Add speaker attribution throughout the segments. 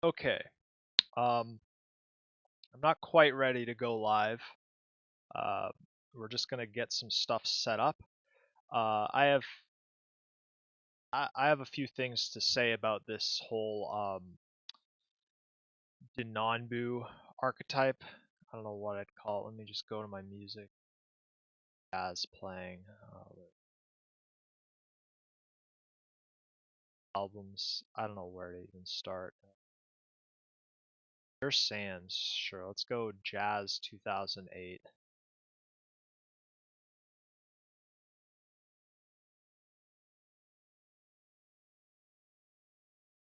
Speaker 1: Okay. I'm not quite ready to go live. Uh, we're just gonna get some stuff set up. I have a few things to say about this whole Denonbu archetype. I don't know what I'd call it. Let me just go to my music. Jazz playing. Albums. I don't know where to even start. There's Sands. Sure, let's go Jazz 2008.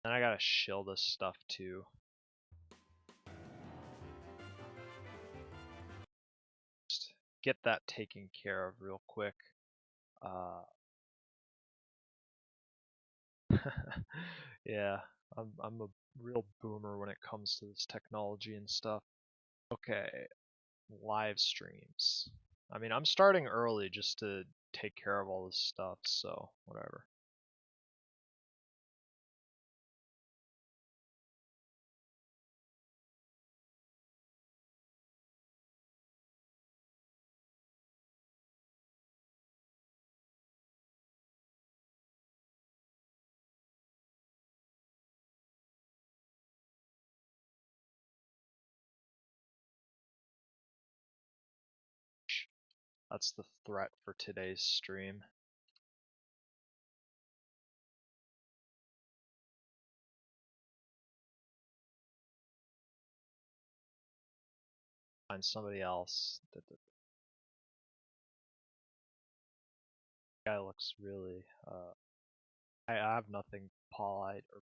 Speaker 1: Then I gotta shill this stuff too. Just get that taken care of real quick. Uh, yeah, I'm a real boomer when it comes to this technology and stuff. Okay, live streams. I mean, I'm starting early just to take care of all this stuff, so whatever. That's the threat for today's stream. Find somebody else. The guy looks really. I have nothing polite or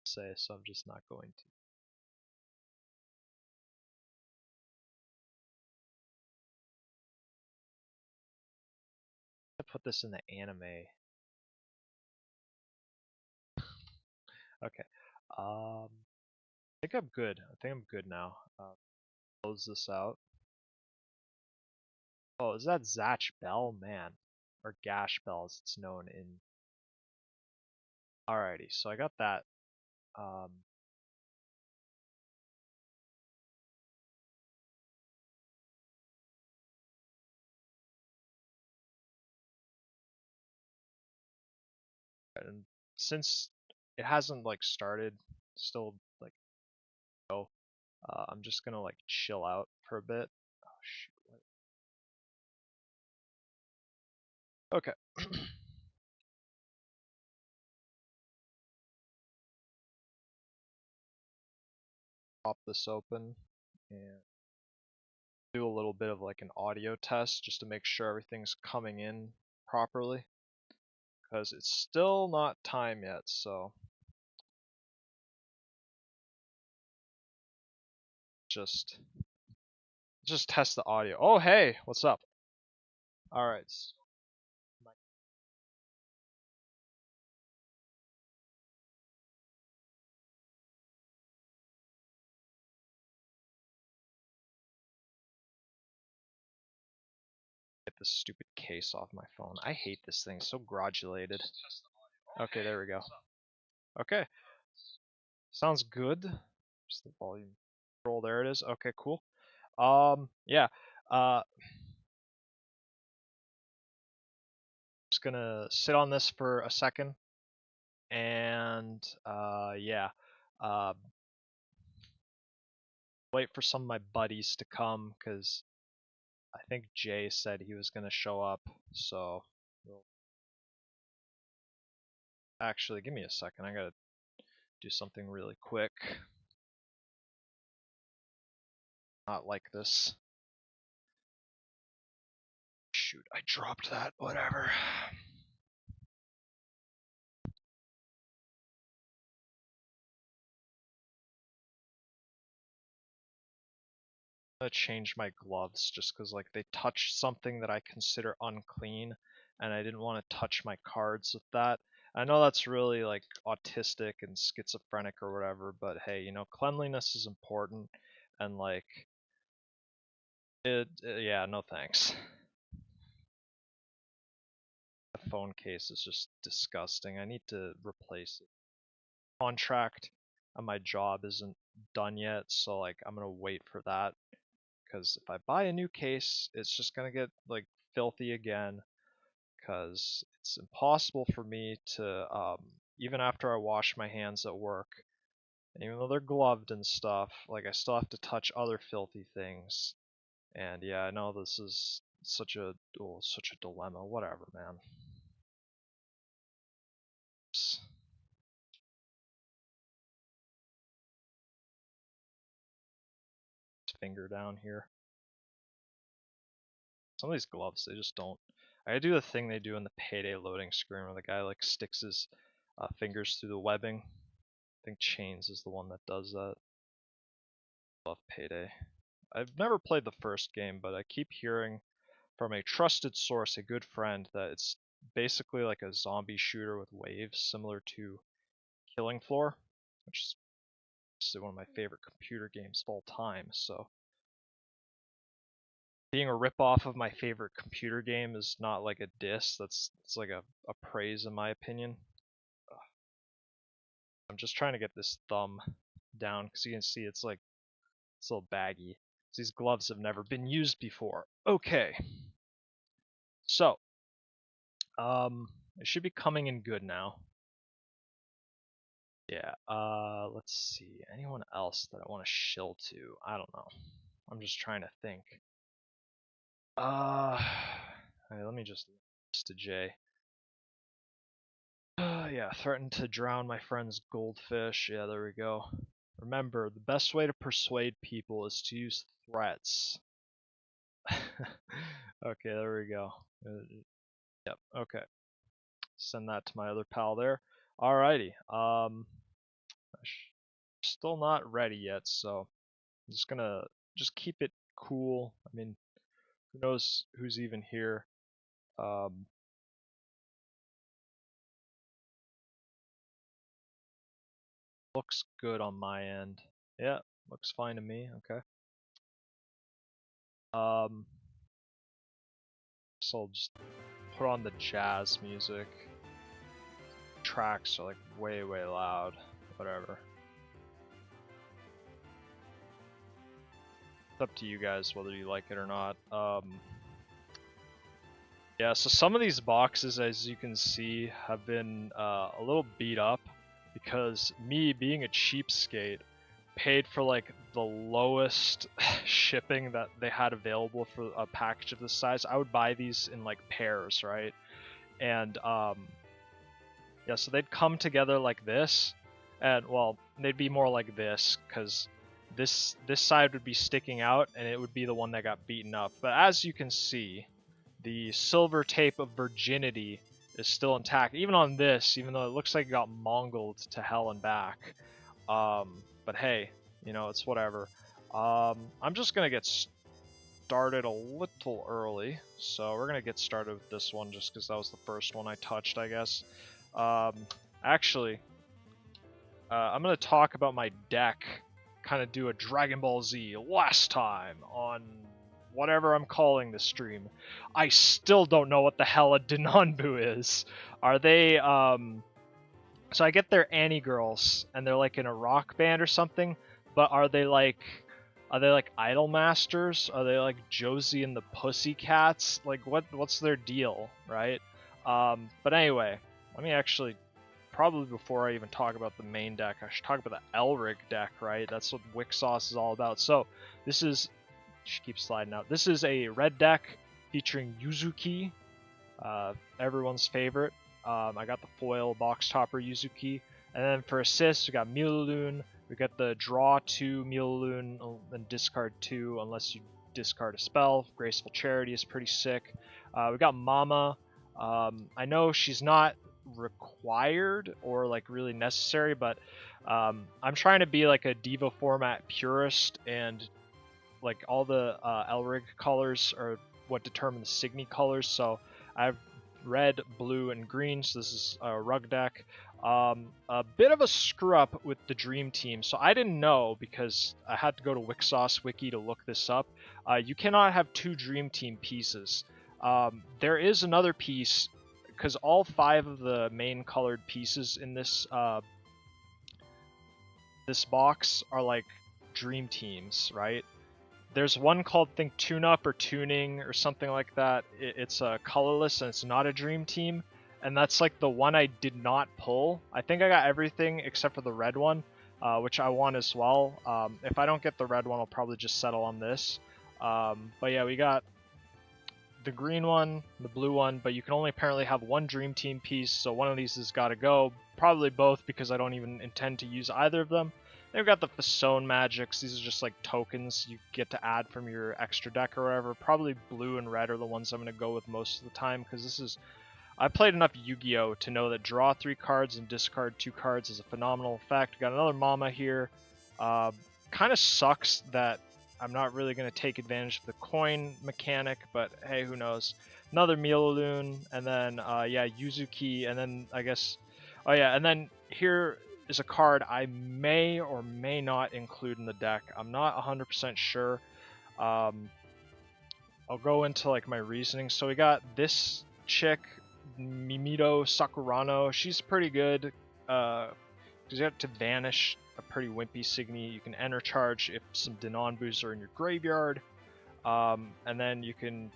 Speaker 1: say, so I'm just not going to. I put this in the anime. Okay. I think I'm good. I think I'm good now. Close this out. Oh, is that Zatch Bell? Man. Or Gash Bell as it's known in. Alrighty, so I got that. Um, and since it hasn't like started, still like go. I'm just gonna like chill out for a bit. Oh shoot. Okay. Pop this open and do a little bit of like an audio test just to make sure everything's coming in properly. Because it's still not time yet, so just test the audio. Oh hey, what's up? Alright. Get this stupid case off my phone. I hate this thing, so gradulated. Okay, there we go. Okay. Sounds good. Just the volume control, there it is. Okay, cool. Yeah. Just gonna sit on this for a second and yeah. Uh wait for some of my buddies to come because I think Jay said he was gonna show up, so actually give me a second, I gotta do something really quick. Not like this. Shoot, I dropped that, whatever. I'm gonna change my gloves just because like they touched something that I consider unclean and I didn't want to touch my cards with that. I know that's really like autistic and schizophrenic or whatever, but hey, you know, cleanliness is important and like yeah, no thanks. The phone case is just disgusting. I need to replace it. Contract. and my job isn't done yet, so like I'm gonna wait for that, because if I buy a new case, it's just gonna get like filthy again, because it's impossible for me to even after I wash my hands at work, even though they're gloved and stuff, like I still have to touch other filthy things. And yeah, I know this is such a dilemma. Whatever, man. Finger down here. Some of these gloves, they just don't. I do the thing they do in the Payday loading screen where the guy like sticks his fingers through the webbing. I think Chains is the one that does that. Love Payday. I've never played the first game, but I keep hearing from a trusted source, a good friend, that it's basically like a zombie shooter with waves, similar to Killing Floor, which is one of my favorite computer games of all time. So being a ripoff of my favorite computer game is not like a diss. It's like a praise in my opinion. I'm just trying to get this thumb down because you can see it's like it's a little baggy. These gloves have never been used before. Okay, so it should be coming in good now. Yeah. Let's see. Anyone else that I want to shill to? I don't know. I'm just trying to think. Alright, let me just to J. Yeah, threatened to drown my friend's goldfish. Yeah, there we go. Remember, the best way to persuade people is to use threats. Okay, there we go. Yep, okay. Send that to my other pal there. Alrighty. Still not ready yet, so I'm just gonna keep it cool. I mean, who knows who's even here. Looks good on my end. Yeah, looks fine to me. Okay. So I'll just put on the jazz music. Tracks are like way loud. Whatever. It's up to you guys whether you like it or not. Yeah, so some of these boxes, as you can see, have been a little beat up because me being a cheapskate paid for like the lowest shipping that they had available for a package of this size. I would buy these in like pairs, right? And yeah, so they'd come together like this, and well, they'd be more like this because this side would be sticking out and it would be the one that got beaten up. But as you can see, the silver tape of virginity is still intact, even on this, even though it looks like it got mongled to hell and back. But hey, you know, it's whatever. I'm just gonna get started a little early, so we're gonna get started with this one just because that was the first one I touched, I guess. Actually, I'm gonna talk about my deck, kind of do a Dragon Ball Z last time on whatever I'm calling this stream. I still don't know what the hell a Denanbu is. Are they, so I get they're Annie girls, and they're like in a rock band or something, but are they like Idol Masters? Are they like Josie and the Pussycats? Like what's their deal, right? But anyway, let me actually, probably before I even talk about the main deck, I should talk about the Elric deck, right? That's what Wixoss is all about. So this is, she keeps sliding out. This is a red deck featuring Yuzuki, everyone's favorite. I got the foil box topper Yuzuki, and then for assists we got Miloon. We got the draw 2 Miloon and discard 2 unless you discard a spell. Graceful Charity is pretty sick. We got Mama. I know she's not required or like really necessary, but I'm trying to be like a Diva format purist, and like all the Elric colors are what determine the Signy colors. So I have red, blue, and green. So this is a rug deck. A bit of a screw up with the Dream Team. So I didn't know because I had to go to Wixoss Wiki to look this up. You cannot have 2 Dream Team pieces. There is another piece because all 5 of the main colored pieces in this this box are like dream teams, right? There's one called, think, Tune Up or Tuning or something like that. It's colorless and it's not a dream team, and that's like the one I did not pull. I think I got everything except for the red one, which I want as well. If I don't get the red one, I'll probably just settle on this. But yeah, we got the green one, the blue one, but you can only apparently have one dream team piece, so one of these has got to go. Probably both, because I don't even intend to use either of them. They've got the Fessone magics. These are just like tokens you get to add from your extra deck or whatever. Probably blue and red are the ones I'm going to go with most of the time, because this is... I played enough Yu-Gi-Oh! To know that draw 3 cards and discard 2 cards is a phenomenal effect. Got another Mama here. Kind of sucks that I'm not really going to take advantage of the coin mechanic, but hey, who knows. Another Miloon, and then, yeah, Yuzuki, and then, I guess... Oh yeah, and then here is a card I may or may not include in the deck. I'm not 100% sure. I'll go into, like, my reasoning. So we got this chick, Mimito Sakurano. She's pretty good, because you have to vanish a pretty wimpy Signy. You can enter charge if some Denonbus are in your graveyard, and then you can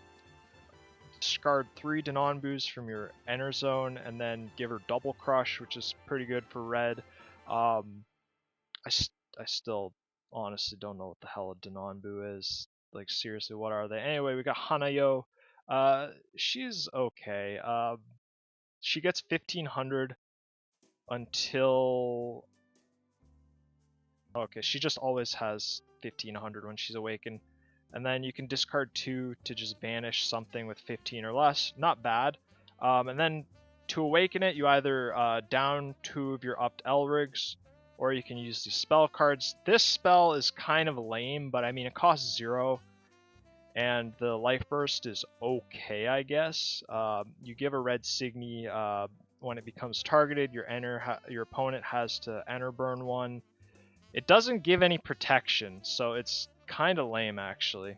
Speaker 1: discard 3 Denonbus from your enter zone, and then give her Double Crush, which is pretty good for red. I still honestly don't know what the hell a Denonbu is. Like, seriously, what are they? Anyway, we got Hanayo. She's okay. She gets 1500 until... Okay, she just always has 1500 when she's awakened. And then you can discard 2 to just banish something with 15 or less. Not bad. And then to awaken it, you either down 2 of your upped Elrigs, or you can use these spell cards. This spell is kind of lame, but I mean, it costs 0, and the life burst is okay, I guess. You give a red Signy when it becomes targeted. Your opponent has to enter burn 1. It doesn't give any protection, so it's kind of lame, actually.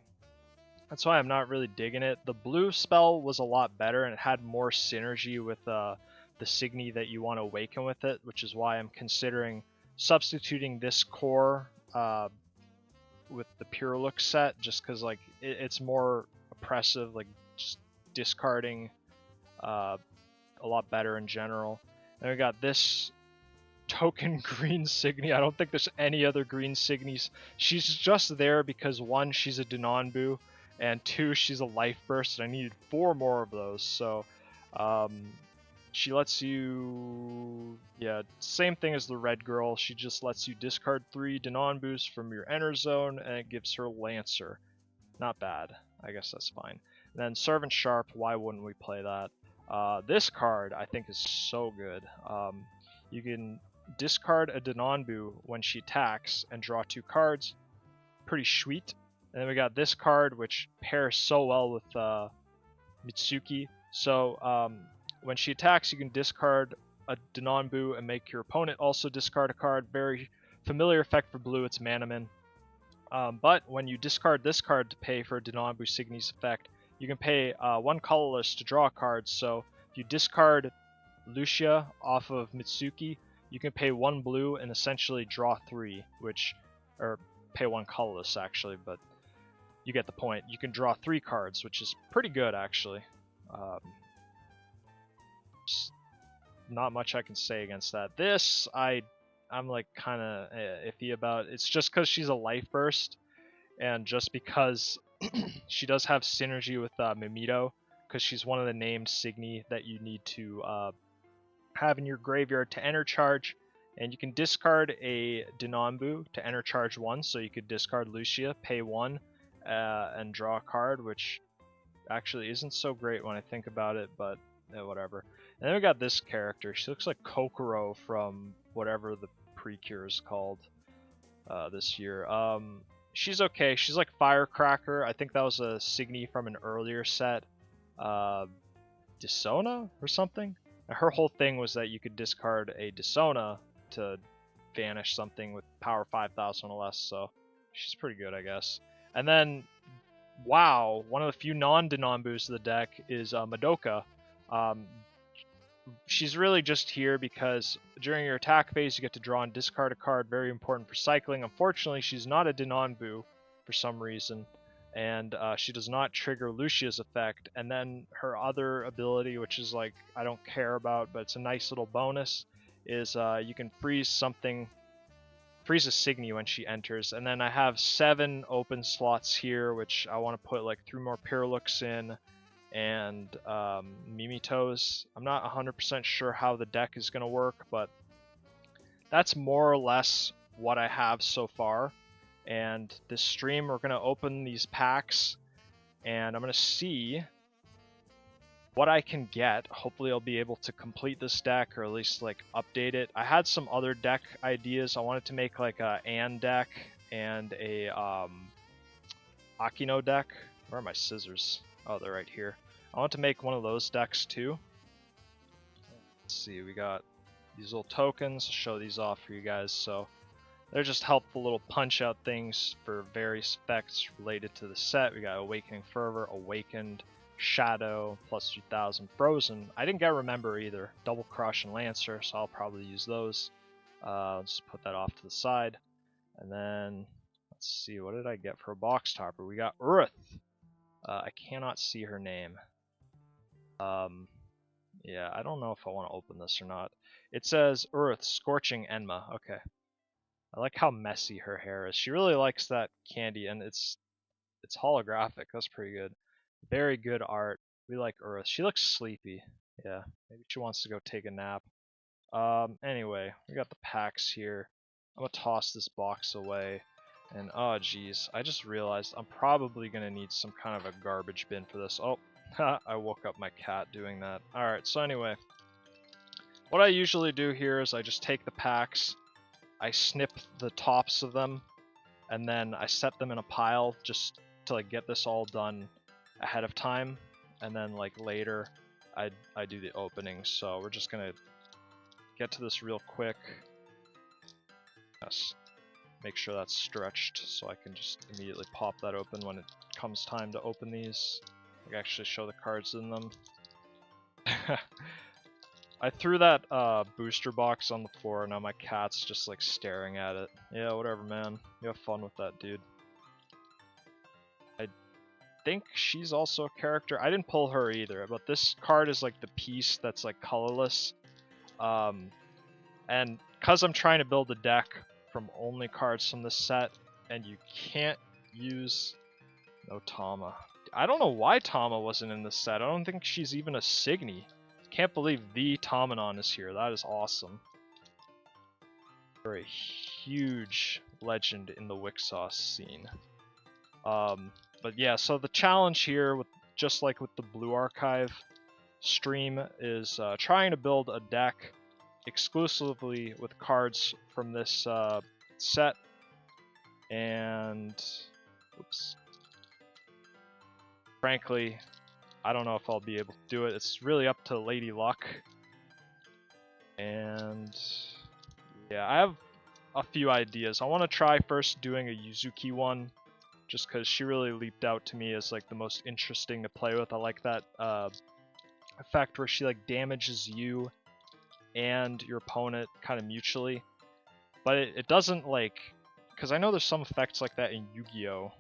Speaker 1: That's why I'm not really digging it. The blue spell was a lot better, and it had more synergy with the Signy that you want to awaken with it, which is why I'm considering substituting this core with the Piruluks set, just because like it's more oppressive, like just discarding a lot better in general. Then we got this token green Signy. I don't think there's any other green Signies. She's just there because 1, she's a Denonbu, and 2, she's a life burst, and I needed 4 more of those. So she lets you, yeah, same thing as the red girl. She just lets you discard 3 Denonbus from your enter zone, and it gives her Lancer. Not bad. I guess that's fine. And then Servant Sharp, why wouldn't we play that? This card I think is so good. You can discard a Denonbu when she attacks and draw 2 cards. Pretty sweet. And then we got this card, which pairs so well with Mitsuki. So when she attacks, you can discard a Denonbu and make your opponent also discard a card. Very familiar effect for blue. It's Mana Min. But when you discard this card to pay for Denonbu Signy's effect, you can pay 1 colorless to draw a card. So if you discard Lucia off of Mitsuki, you can pay 1 blue and essentially draw 3, or pay 1 colorless actually, but you get the point. You can draw 3 cards, which is pretty good actually. Not much I can say against that. This, I'm like kind of iffy about. It's just because she's a life burst, and just because she does have synergy with Mimito, because she's one of the named Signy that you need to have in your graveyard to enter charge, and you can discard a Denonbu to enter charge 1, so you could discard Lucia, pay 1, and draw a card, which actually isn't so great when I think about it, but whatever. And then we got this character. She looks like Kokoro from whatever the Precure is called this year. She's okay. She's like Firecracker. I think that was a Signy from an earlier set. Disona or something? Her whole thing was that you could discard a Disona to vanish something with power 5000 or less, so she's pretty good, I guess. And then, wow, one of the few non-Denonbus of the deck is Madoka. she's really just here because during your attack phase you get to draw and discard a card, very important for cycling. Unfortunately, she's not a Dinanbu for some reason, and she does not trigger Lucia's effect. And then her other ability, which is like I don't care about, but it's a nice little bonus, is you can freeze something, freeze a Signy when she enters. And then I have 7 open slots here, which I want to put like 3 more Piruluks in, and Mimitos. I'm not 100% sure how the deck is going to work, but that's more or less what I have so far. And this stream, we're going to open these packs, and I'm going to see what I can get. Hopefully I'll be able to complete this deck, or at least like update it. I had some other deck ideas. I wanted to make like a Anne deck and a Akino deck. Where are my scissors? Oh, they're right here. I want to make one of those decks too. Let's see, we got these little tokens. I'll show these off for you guys. So they're just helpful little punch out things for various effects related to the set. We got Awakening Fervor, Awakened, Shadow, plus 3000, Frozen. I didn't get Remember either. Double Crush and Lancer, so I'll probably use those. Let's put that off to the side. And then, let's see, what did I get for a box topper? We got Earth. I cannot see her name. Yeah, I don't know if I want to open this or not. It says Earth, Scorching Enma. Okay. I like how messy her hair is. She really likes that candy, and it's holographic. That's pretty good. Very good art. We like Earth. She looks sleepy. Yeah, maybe she wants to go take a nap. Anyway, we got the packs here. I'm gonna toss this box away. And oh geez, I just realized I'm probably gonna need some kind of a garbage bin for this. Oh, I woke up my cat doing that. Alright, so anyway, what I usually do here is I just take the packs, I snip the tops of them, and then I set them in a pile just to like get this all done ahead of time, and then like later I do the openings. So we're just gonna get to this real quick. Yes. Make sure that's stretched so I can just immediately pop that open when it comes time to open these. I can actually show the cards in them. I threw that booster box on the floor, now my cat's just like staring at it. Yeah, whatever, man. You have fun with that, dude. I think she's also a character. I didn't pull her either, but this card is like the piece that's like colorless. And because I'm trying to build a deck from only cards from this set, and you can't use no Tama. I don't know why Tama wasn't in this set. I don't think she's even a Signy. Can't believe the Tamanon is here. That is awesome. You're a huge legend in the Wixoss scene. But yeah, so the challenge here, with just like with the Blue Archive stream, is trying to build a deck exclusively with cards from this set, and oops, frankly I don't know if I'll be able to do it. It's really up to Lady Luck, and yeah, I have a few ideas. I want to try first doing a Yuzuki one, just because she really leaped out to me as like the most interesting to play with. I like that effect where she like damages you and your opponent kind of mutually, but it doesn't like, because I know there's some effects like that in Yu-Gi-Oh!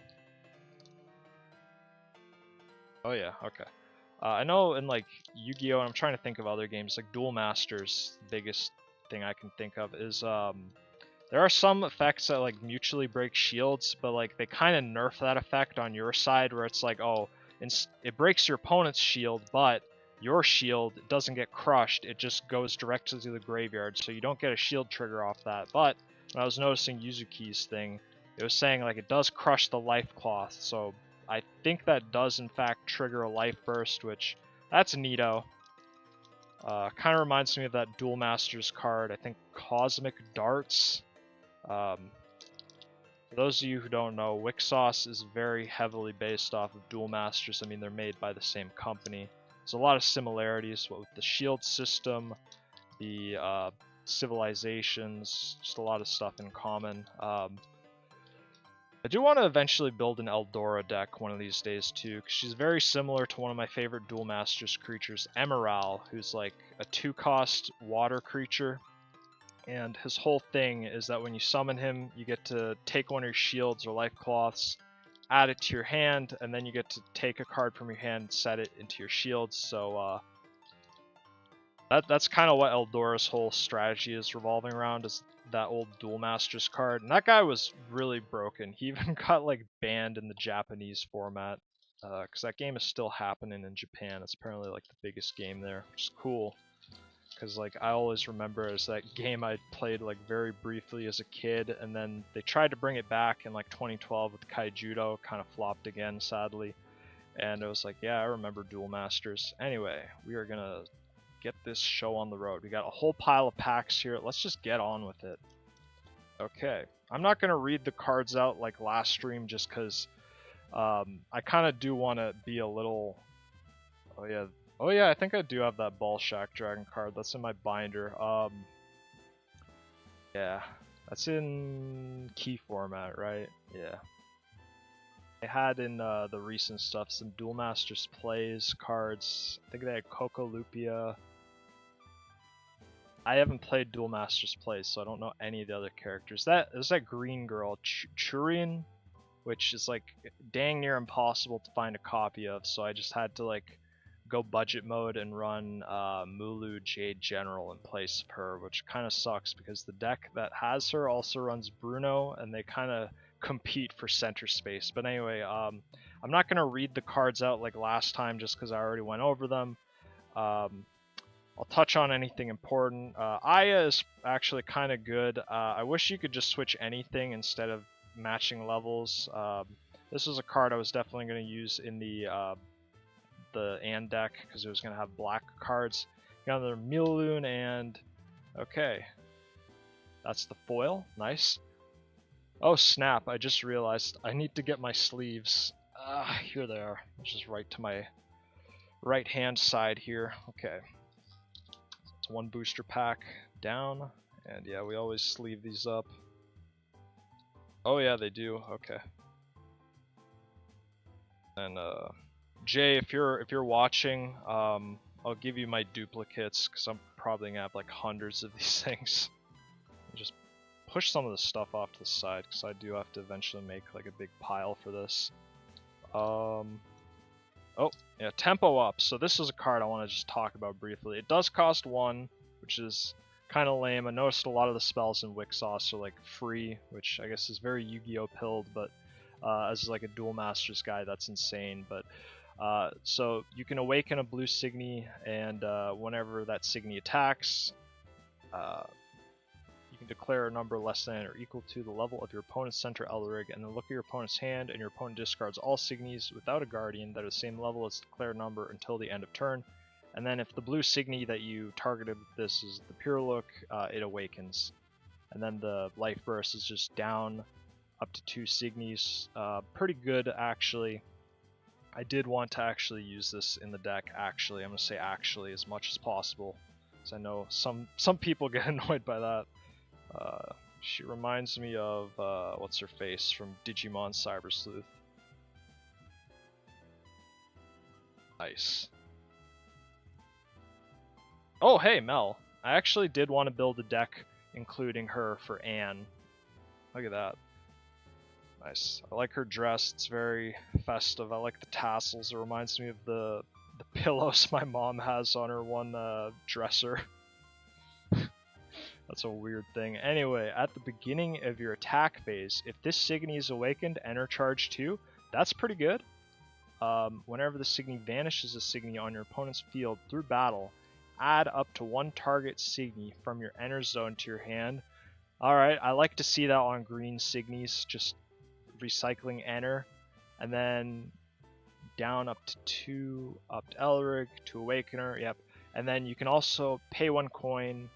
Speaker 1: Oh yeah, okay. I know in like Yu-Gi-Oh! And I'm trying to think of other games, like Duel Masters, the biggest thing I can think of is there are some effects that like mutually break shields, but like they kind of nerf that effect on your side, where it's like, oh, it breaks your opponent's shield, but your shield doesn't get crushed, it just goes directly to the graveyard, so you don't get a shield trigger off that. But when I was noticing Yuzuki's thing, it was saying like it does crush the life cloth, so I think that does in fact trigger a life burst, which that's neato. Kind of reminds me of that Duel Masters card, I think Cosmic Darts. For those of you who don't know, Wixoss is very heavily based off of Duel Masters. I mean, they're made by the same company. There's a lot of similarities with the shield system, the civilizations, just a lot of stuff in common. I do want to eventually build an Eldora deck one of these days too, because she's very similar to one of my favorite Duel Masters creatures, Emerald, who's like a 2-cost water creature. And his whole thing is that when you summon him, you get to take one of your shields or life cloths, add it to your hand, and then you get to take a card from your hand and set it into your shields. So that's kind of what Eldora's whole strategy is revolving around, is that old Duel Masters card. And that guy was really broken. He even got like banned in the Japanese format, because that game is still happening in Japan. It's apparently like the biggest game there, which is cool. Because like I always remember as that game I played like very briefly as a kid, and then they tried to bring it back in like 2012 with Kaijudo, kind of flopped again sadly, and it was like, yeah, I remember Duel Masters. Anyway, we are gonna get this show on the road. We got a whole pile of packs here. Let's just get on with it. Okay, I'm not gonna read the cards out like last stream just because I kind of do want to be a little. Oh yeah, I think I do have that Ball Shack Dragon card. That's in my binder. Yeah, that's in key format, right? Yeah. I had in the recent stuff some Duel Masters Plays cards. I think they had Coco Lupia. I haven't played Duel Masters Plays, so I don't know any of the other characters. There's that green girl, Churin, which is like dang near impossible to find a copy of, so I just had to like go budget mode and run Mulu Jade General in place of her, which kind of sucks because the deck that has her also runs Bruno, and they kind of compete for center space. But anyway, I'm not going to read the cards out like last time just because I already went over them. I'll touch on anything important. Aya is actually kind of good. I wish you could just switch anything instead of matching levels. This was a card I was definitely going to use in the Ann deck because it was going to have black cards. Got another Miloon, and okay, that's the foil. Nice. Oh snap, I just realized I need to get my sleeves. Here they are. Just right to my right hand side here. Okay. It's one booster pack down, and yeah, we always sleeve these up. Oh yeah, they do. Okay. And Jay, if you're watching, I'll give you my duplicates because I'm probably gonna have like hundreds of these things. Just push some of the stuff off to the side because I do have to eventually make like a big pile for this. Oh yeah, tempo up. So this is a card I want to just talk about briefly. It does cost 1, which is kind of lame. I noticed a lot of the spells in Wixoss are like free, which I guess is very Yu-Gi-Oh pilled, but as like a Duel Masters guy, that's insane. But so you can awaken a blue Signy, and whenever that Signy attacks, you can declare a number less than or equal to the level of your opponent's center Elderig, and then look at your opponent's hand, and your opponent discards all Signies without a Guardian that are the same level as the declared number until the end of turn. And then if the blue Signy that you targeted with this is the Piruluk, it awakens. And then the life burst is just down up to 2 Signies. Pretty good, actually. I did want to actually use this in the deck, actually. I'm going to say actually as much as possible, because I know some people get annoyed by that. She reminds me of, what's her face, from Digimon Cyber Sleuth. Nice. Oh, hey, Mel. I actually did want to build a deck including her for Anne. Look at that. Nice. I like her dress. It's very festive. I like the tassels. It reminds me of the pillows my mom has on her one dresser. That's a weird thing. Anyway, at the beginning of your attack phase, if this Signy is awakened, enter charge 2. That's pretty good. Whenever the Signy vanishes a Signy on your opponent's field through battle, add up to 1 target Signy from your enter zone to your hand. Alright, I like to see that on green Signies, just recycling enter. And then down up to 2, up to Elric, to Awakener, yep. And then you can also pay 1 coin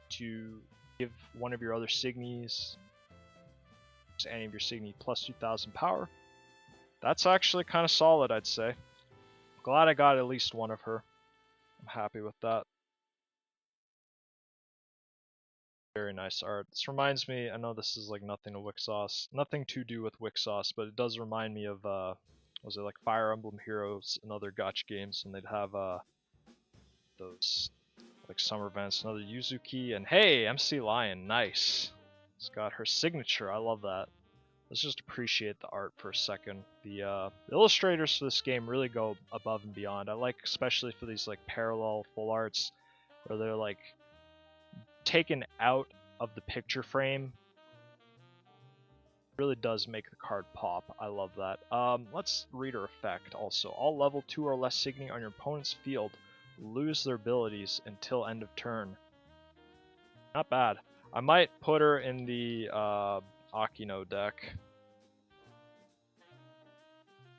Speaker 1: to give one of your other Signies, any of your Signy, plus 2,000 power. That's actually kind of solid, I'd say. Glad I got at least one of her. I'm happy with that. Very nice art. This reminds me, I know this is like nothing to do with Wixoss, but it does remind me of was it like Fire Emblem Heroes and other gacha games, and they'd have those like summer events, another Yuzuki, and hey, MC Lion, nice. It's got her signature, I love that. Let's just appreciate the art for a second. The illustrators for this game really go above and beyond. I like especially for these like parallel full arts where they're like taken out of the picture frame. Really does make the card pop. I love that. Let's reader effect also. All level 2 or less Signy on your opponent's field lose their abilities until end of turn. Not bad. I might put her in the Akino deck.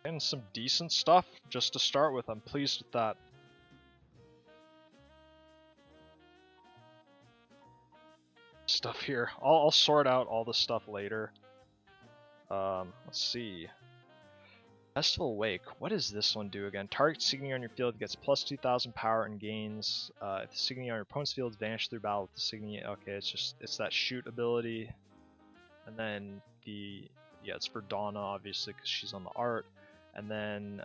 Speaker 1: And some decent stuff just to start with. I'm pleased with that. Stuff here. I'll sort out all the stuff later. Let's see. Festival Wake. What does this one do again? Target Signy on your field gets plus 2,000 power and gains. If the Signy on your opponent's field is vanished through battle with the Signy, okay, it's that shoot ability. And then it's for Donna obviously because she's on the art. And then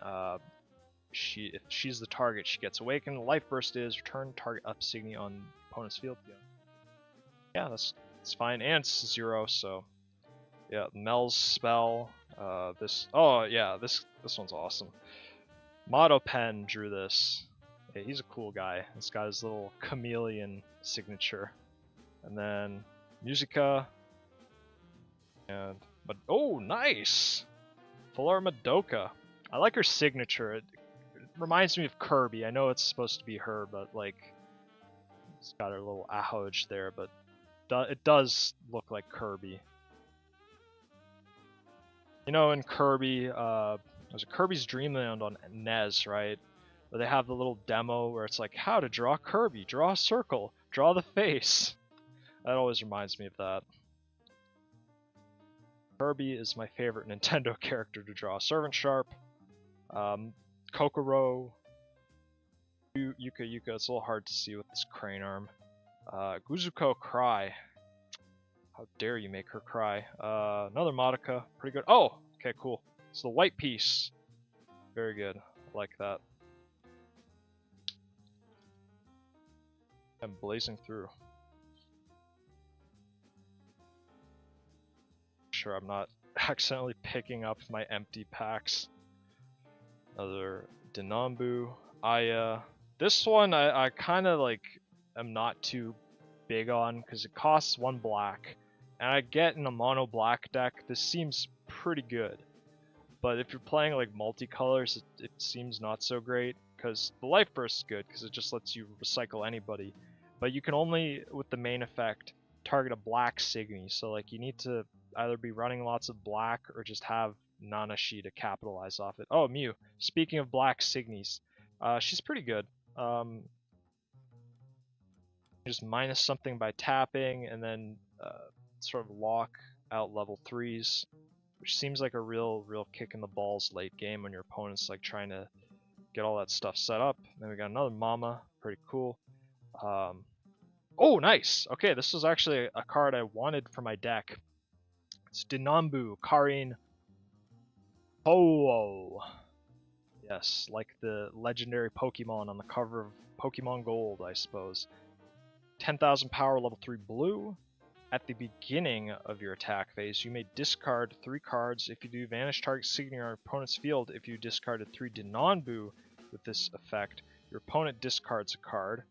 Speaker 1: if she's the target, she gets awakened. Life Burst is return target up Signy on opponent's field. Yeah, that's fine, and it's 0, so yeah. Mel's spell. This one's awesome. Motto Pen drew this. Yeah, he's a cool guy. It's got his little chameleon signature, and then Musica. But oh, nice! Fuller Madoka. I like her signature. It reminds me of Kirby. I know it's supposed to be her, but like, it's got her little ahoj there, but it does look like Kirby. You know, in Kirby, there's a Kirby's Dream Land on NES, right? Where they have the little demo where it's like, how to draw Kirby, draw a circle, draw the face. That always reminds me of that. Kirby is my favorite Nintendo character to draw. Servant Sharp, Kokoro, Yuka, it's a little hard to see with this crane arm. Guzuko Cry. How dare you make her cry. Another Madoka, pretty good. Oh, okay, cool. It's the white piece. Very good, I like that. I'm blazing through. Sure I'm not accidentally picking up my empty packs. Another Denambu, Aya. This one I kind of like am not too big on because it costs 1 black, and I get in a mono black deck this seems pretty good, but if you're playing like multicolors it seems not so great because the life burst is good because it just lets you recycle anybody, but you can only with the main effect target a black Signy, so like you need to either be running lots of black or just have Nanashi to capitalize off it. Oh, Mew, speaking of black Signys, she's pretty good. Just minus something by tapping, and then sort of lock out level 3s, which seems like a real kick in the balls late game when your opponent's like trying to get all that stuff set up. Then we got another Mama, pretty cool. Oh, nice! Okay, this is actually a card I wanted for my deck. It's Denambu Karin Ho. Yes, like the legendary Pokemon on the cover of Pokemon Gold, I suppose. 10,000 power, level 3 blue. At the beginning of your attack phase, you may discard 3 cards. If you do, vanish target Signy on your opponent's field. If you discarded 3 Denambu with this effect, your opponent discards a card.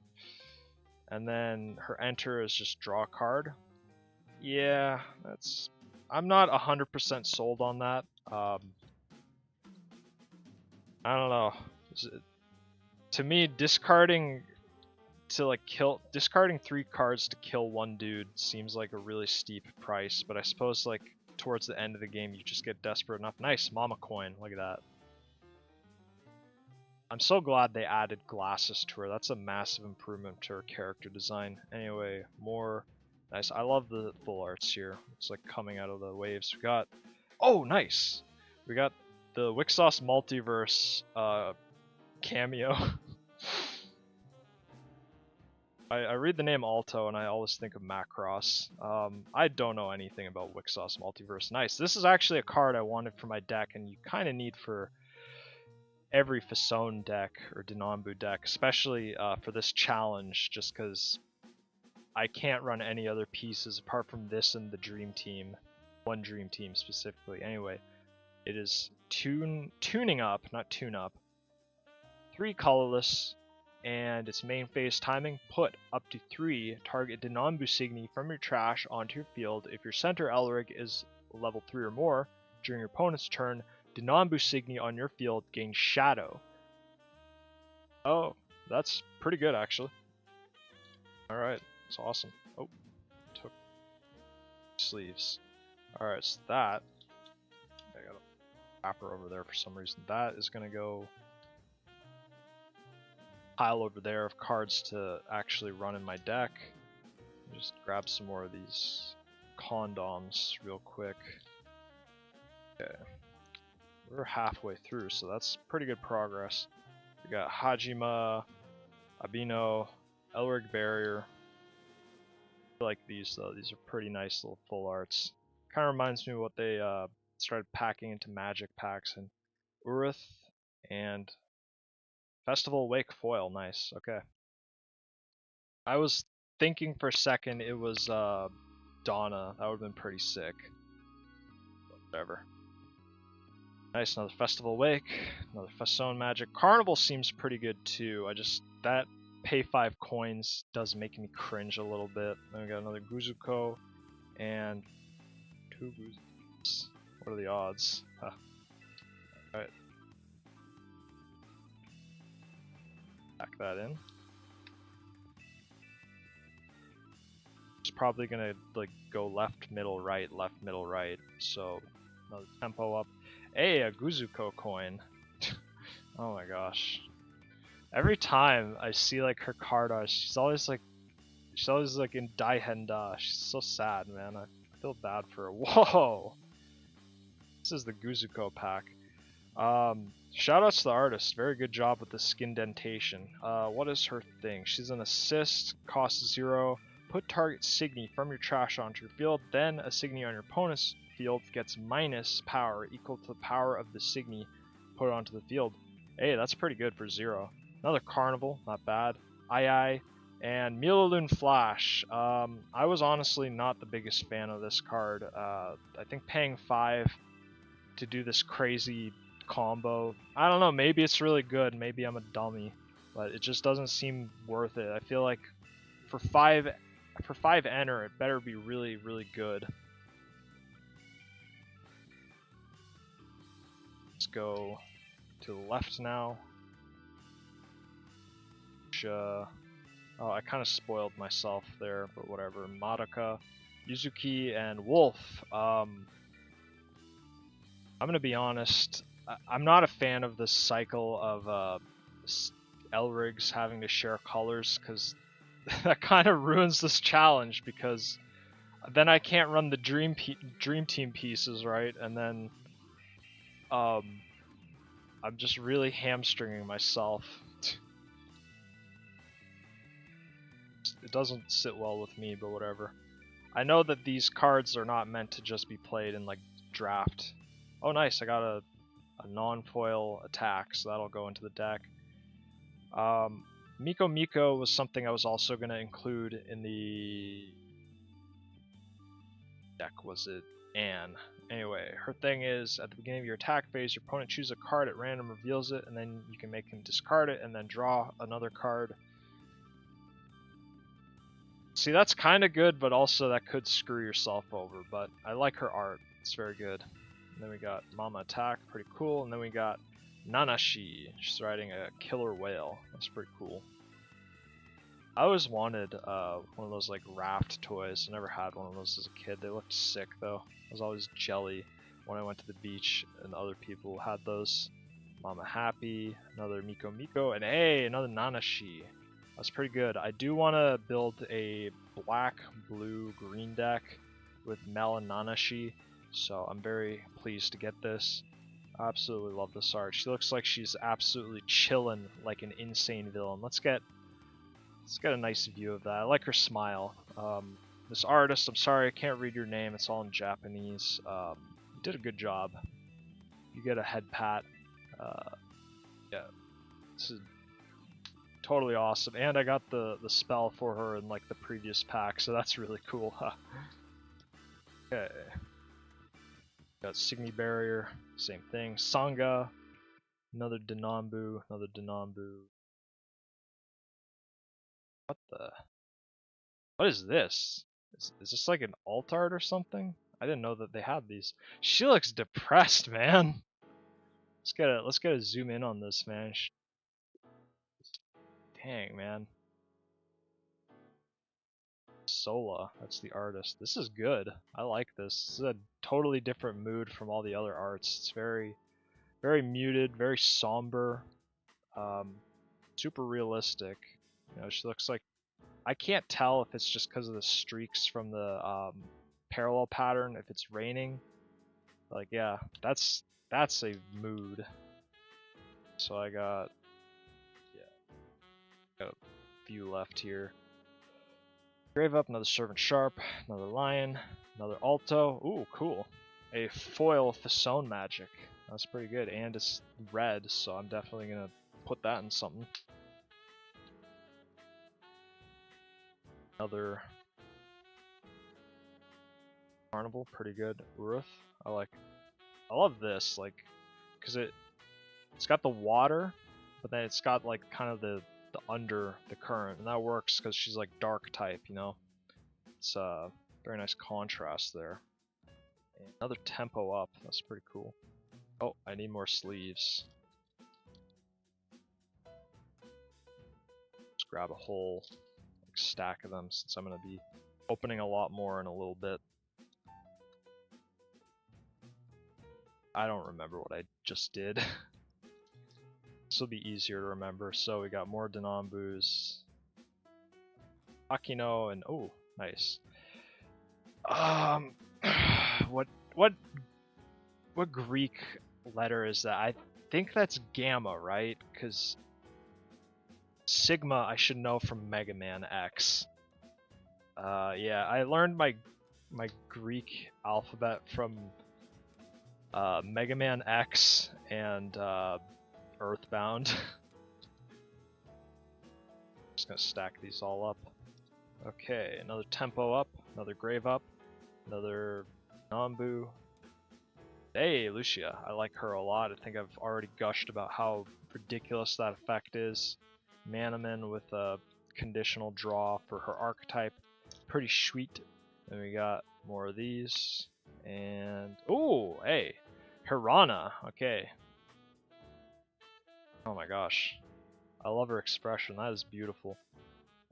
Speaker 1: And then her enter is just draw a card. Yeah, I'm not 100% sold on that. I don't know. To me, discarding 3 cards to kill 1 dude seems like a really steep price, but I suppose like towards the end of the game you just get desperate enough. Nice, Mama Coin, look at that. I'm so glad they added glasses to her. That's a massive improvement to her character design. Anyway, more nice. I love the full arts here. It's like coming out of the waves. We got, oh nice! We got the Wixoss Multiverse cameo. I read the name Alto and I always think of Macross. I don't know anything about Wixoss Multiverse. Nice. This is actually a card I wanted for my deck, and you kind of need for every Fessone deck or Denambu deck, especially for this challenge, just because I can't run any other pieces apart from this and the Dream Team. One Dream Team specifically. Anyway, it is tuning up, not tune up. 3 colorless, and its main phase timing, put up to 3 target Denambu Signy from your trash onto your field. If your center Elric is level 3 or more, during your opponent's turn, Denambu Signy on your field gains Shadow. Oh, that's pretty good actually. Alright, that's awesome. Oh, took sleeves. Alright, so that, I got a wrapper over there for some reason. That is going to go pile over there of cards to actually run in my deck. Just grab some more of these condoms real quick. Okay, we're halfway through, so that's pretty good progress. We got Hajima, Abino, Elric Barrier. I like these though, these are pretty nice little full arts. Kind of reminds me of what they started packing into Magic packs, and Urith and Festival Wake foil, nice, okay. I was thinking for a second it was Donna, that would have been pretty sick. Whatever. Nice, another Festival Wake, another Fessone Magic. Carnival seems pretty good too, that pay 5 coins does make me cringe a little bit. Then we got another Guzuko, and 2 Guzukos. What are the odds? Huh. Alright. Pack that in. It's probably gonna like go left, middle, right, so another tempo up. Hey, a Guzuko coin. Oh my gosh. Every time I see like her card art, she's always like in Daihenda. She's so sad, man. I feel bad for her. Whoa! This is the Guzuko pack. Shoutouts to the artist. Very good job with the skin dentation. What is her thing? She's an assist, cost 0. Put target Signy from your trash onto your field, then a Signy on your opponent's field gets minus power equal to the power of the Signy put onto the field. Hey, that's pretty good for 0. Another Carnival, not bad. Ai, and Milaloon Flash. I was honestly not the biggest fan of this card. I think paying 5 to do this crazy combo, I don't know, maybe it's really good, maybe I'm a dummy, but it just doesn't seem worth it. I feel like for 5 enter, it better be really, really good. Let's go to the left now. Oh, I kind of spoiled myself there, but whatever. Madoka, Yuzuki, and Wolf. I'm gonna be honest, I'm not a fan of this cycle of Elrigs having to share colors, because that kind of ruins this challenge, because then I can't run the Dream Team pieces, right? And then I'm just really hamstringing myself. It doesn't sit well with me, but whatever. I know that these cards are not meant to just be played in like draft. Oh nice, I got a non-foil attack, so that'll go into the deck. Miko Miko was something I was also going to include in the deck, was it Anne? Anyway, her thing is, at the beginning of your attack phase, your opponent chooses a card at random, reveals it, and then you can make him discard it, and then draw another card. See, that's kind of good, but also that could screw yourself over, but I like her art. It's very good. And then we got Mama Attack, pretty cool, and then we got Nanashi. She's riding a killer whale. That's pretty cool. I always wanted one of those like raft toys. I never had one of those as a kid. They looked sick though. I was always jelly when I went to the beach and other people had those. Mama Happy, another Miko Miko, and hey, another Nanashi. That's pretty good. I do want to build a black, blue, green deck with Mel and Nanashi, so I'm very pleased to get this. I absolutely love this art. She looks like she's absolutely chilling like an insane villain. Let's get Let's get a nice view of that. I like her smile. This artist, I'm sorry, I can't read your name. It's all in Japanese. You did a good job. You get a head pat. Yeah, this is totally awesome. And I got the spell for her in like the previous pack, so that's really cool. Okay. Got Signy Barrier, same thing. Sangha, another Denambu, another Denambu. What the? What is this? Is this like an alt art or something? I didn't know that they had these. She looks depressed, man. Let's get a zoom in on this, man. Dang, man. Sola, that's the artist. This is good. I like this. This is a totally different mood from all the other arts. It's very, very muted, very somber, super realistic. You know, she looks like, I can't tell if it's just because of the streaks from the parallel pattern, if it's raining. Like, yeah, that's a mood. So I got a few left here. Grave up, another Servant Sharp, another Lion, another Alto. Ooh, cool. A foil Fessone magic. That's pretty good, and it's red, so I'm definitely gonna put that in something. Another Carnival, pretty good. Uruth, I love this, like, cause it's got the water, but then it's got like kind of the under the current, and that works because she's like dark type, you know. It's a very nice contrast there. And another tempo up, that's pretty cool. Oh, I need more sleeves. Just grab a whole stack of them since I'm going to be opening a lot more in a little bit. I don't remember what I just did. This will be easier to remember. So we got more Denambus, Akino, and oh, nice. What Greek letter is that? I think that's Gamma, right? Because Sigma I should know from Mega Man X. Yeah, I learned my Greek alphabet from Mega Man X and Earthbound. Just gonna stack these all up. Okay, another tempo up, another grave up, another Nambu. Hey, Lucia, I like her a lot. I think I've already gushed about how ridiculous that effect is. Manaman with a conditional draw for her archetype. Pretty sweet. Then we got more of these. And, oh, hey, Hirana, okay. Oh my gosh. I love her expression, that is beautiful.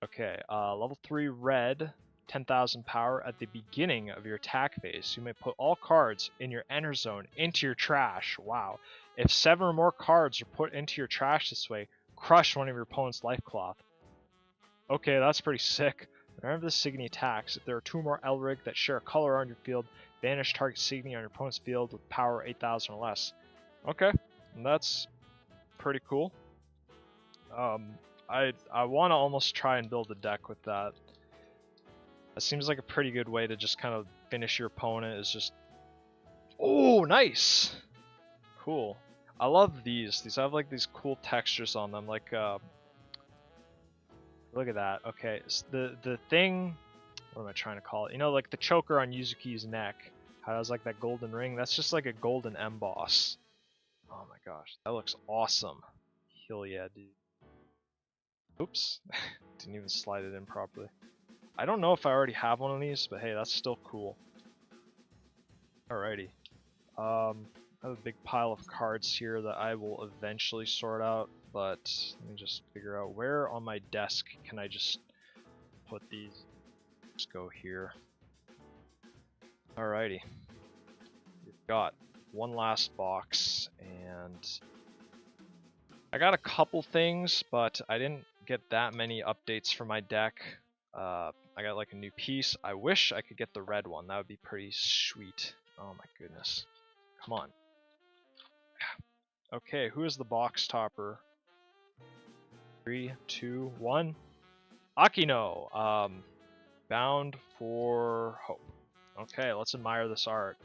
Speaker 1: Okay, level 3 red, 10,000 power. At the beginning of your attack phase, you may put all cards in your enter zone into your trash. Wow. If 7 or more cards are put into your trash this way, crush one of your opponent's life cloth. Okay, that's pretty sick. Whenever the Signy attacks, if there are 2 or more Elrig that share a color on your field, banish target Signy on your opponent's field with power 8,000 or less. Okay, that's pretty cool. I want to almost try and build a deck with that. That seems like a pretty good way to just kind of finish your opponent, is just... Oh, nice! Cool. I love these. These have like these cool textures on them, like, look at that. Okay, so the thing... What am I trying to call it? You know, like the choker on Yuzuki's neck. How it has like that golden ring? That's just like a golden emboss. Oh my gosh, that looks awesome. Hell yeah, dude. Oops. Didn't even slide it in properly. I don't know if I already have one of these, but hey, that's still cool. Alrighty. I have a big pile of cards here that I will eventually sort out, but let me just figure out where on my desk can I just put these. Let's go here. Alrighty. We've got one last box, and I got a couple things, but I didn't get that many updates for my deck. I got like a new piece. I wish I could get the red one. That would be pretty sweet. Oh my goodness. Come on. Okay, who is the box topper? 3, 2, 1. Akino, Bound for Hope. Okay, let's admire this art.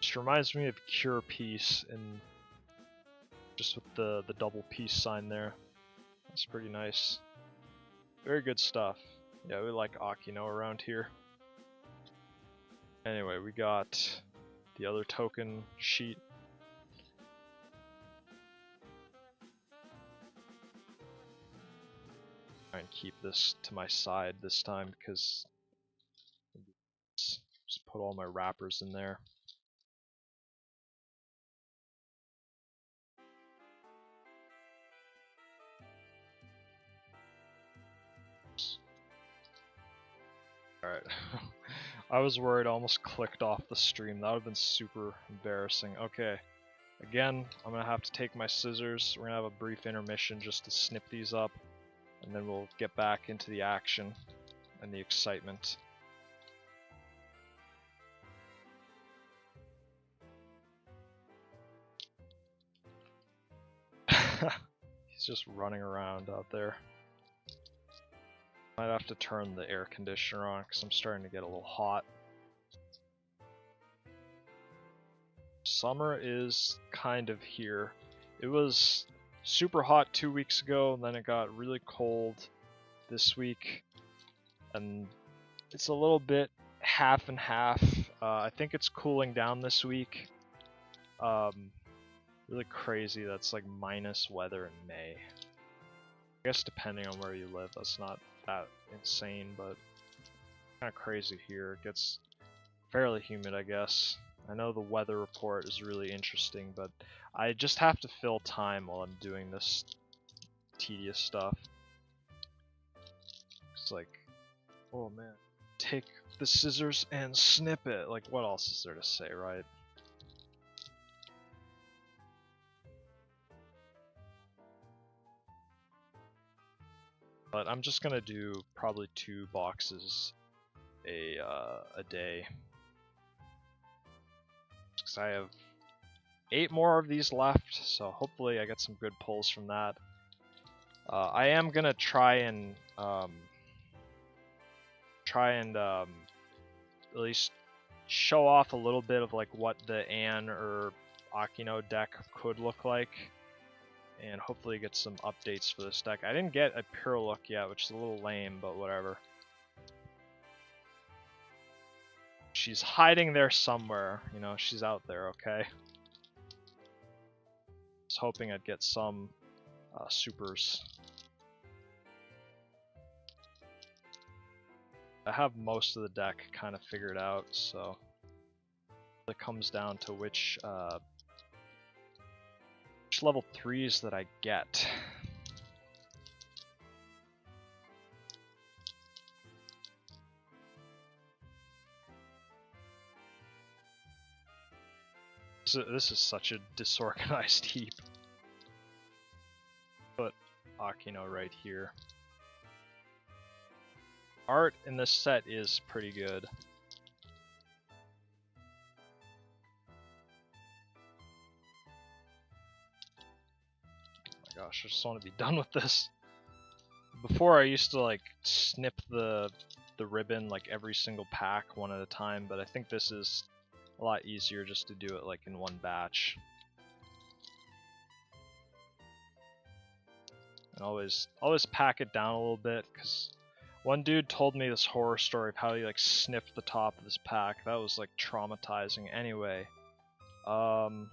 Speaker 1: Just reminds me of Cure Peace, and just with the double peace sign there. That's pretty nice. Very good stuff. Yeah, we like Akino around here. Anyway, we got the other token sheet. Try and keep this to my side this time because just put all my wrappers in there. Alright. I was worried I almost clicked off the stream. That would have been super embarrassing. Okay. Again, I'm going to have to take my scissors. We're going to have a brief intermission just to snip these up. And then we'll get back into the action and the excitement. He's just running around out there. Might have to turn the air conditioner on because I'm starting to get a little hot. Summer is kind of here. It was super hot 2 weeks ago, and then it got really cold this week, and it's a little bit half and half. I think it's cooling down this week. Really crazy that's like minus weather in May. I guess depending on where you live, that's not that insane, but kind of crazy here. It gets fairly humid, I guess. I know the weather report is really interesting, but I just have to fill time while I'm doing this tedious stuff. It's like, oh man, take the scissors and snip it. Like, what else is there to say, right? But I'm just gonna do probably 2 boxes a day. Because I have 8 more of these left, so hopefully I get some good pulls from that. I am gonna try and at least show off a little bit of like what the Ann or Akino deck could look like, and hopefully get some updates for this deck. I didn't get a Piruluk yet, which is a little lame, but whatever. She's hiding there somewhere, you know, she's out there, okay? I was hoping I'd get some supers. I have most of the deck kind of figured out, so it comes down to which level 3s that I get. This is such a disorganized heap. Put Akino right here. Art in this set is pretty good. Oh my gosh, I just want to be done with this. Before I used to like snip the ribbon like every single pack one at a time, but I think this is a lot easier just to do it like in one batch. And always pack it down a little bit, because one dude told me this horror story of how he like sniffed the top of this pack. That was like traumatizing. Anyway, 20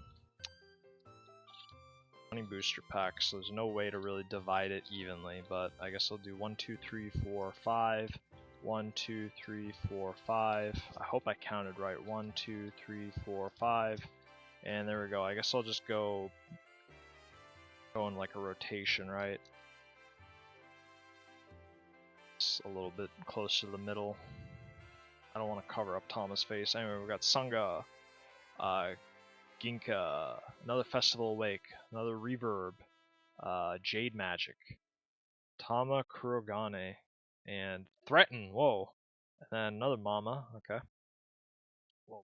Speaker 1: booster packs, so there's no way to really divide it evenly, but I guess I'll do 1, 2, 3, 4, 5. 1, 2, 3, 4, 5. I hope I counted right. 1, 2, 3, 4, 5. And there we go. I guess I'll just go in like a rotation, right? It's a little bit close to the middle. I don't want to cover up Tama's face. Anyway, we got Sangha, Ginka, another Festival Awake, another Reverb, Jade Magic, Tama Kurogane, and Threaten, whoa. And then another Mama, okay. Whoa.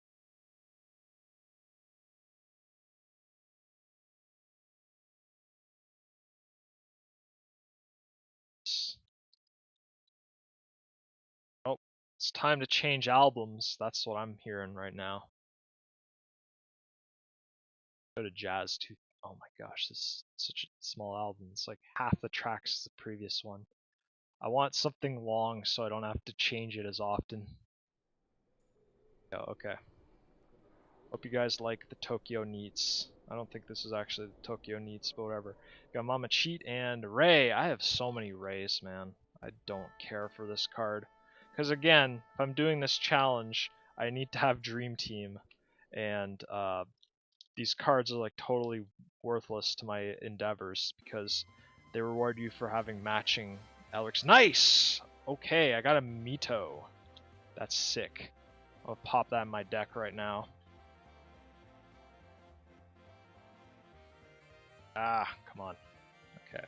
Speaker 1: It's time to change albums. That's what I'm hearing right now. Go to Jazz too. Oh my gosh, this is such a small album. It's like half the tracks as the previous one. I want something long so I don't have to change it as often. Oh, okay. Hope you guys like the Tokyo Neats. I don't think this is actually the Tokyo Neats, but whatever. Got Mama Cheat and Ray. I have so many Rays, man. I don't care for this card. Because again, if I'm doing this challenge, I need to have Dream Team. And these cards are like totally worthless to my endeavors because they reward you for having matching Elrics. Nice! Okay, I got a Mito. That's sick. I'll pop that in my deck right now. Ah, come on. Okay.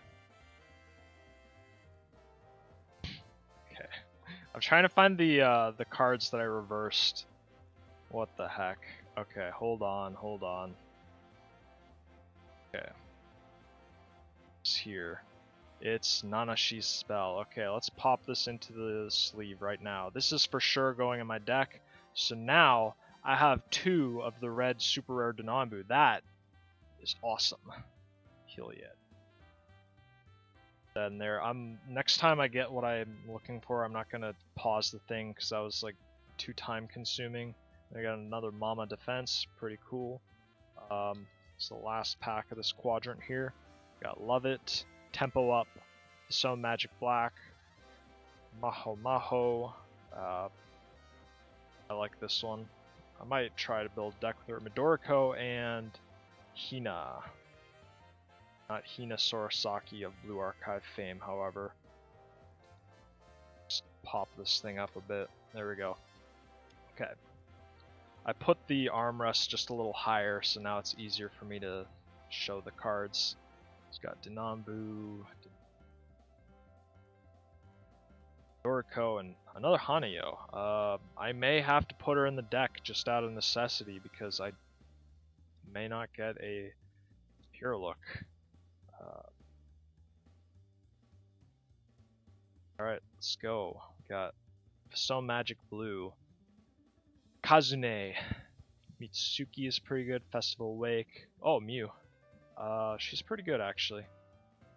Speaker 1: Okay. I'm trying to find the cards that I reversed. What the heck? Okay, hold on. Okay. It's here. It's Nanashi's spell. Okay, let's pop this into the sleeve right now. This is for sure going in my deck. So now I have 2 of the red super rare Denambu. That is awesome. Heal yet. Then there, next time I get what I'm looking for, I'm not gonna pause the thing because that was like too time consuming. I got another Mama Defense, pretty cool. It's the last pack of this quadrant here. Got Love It, Tempo Up, Fessone Magic Black, Maho Maho. I like this one. I might try to build a deck with her. Midoriko and Hina. Not Hina Sorosaki of Blue Archive fame, however. Just pop this thing up a bit. There we go. Okay. I put the armrest just a little higher, so now it's easier for me to show the cards. It's got Denambu, Doriko, and another Hanayo. I may have to put her in the deck just out of necessity because I may not get a Piruluk. Alright, let's go. We got Fessone Magic Blue. Kazune. Mitsuki is pretty good. Festival Wake. Oh, Mew. She's pretty good actually.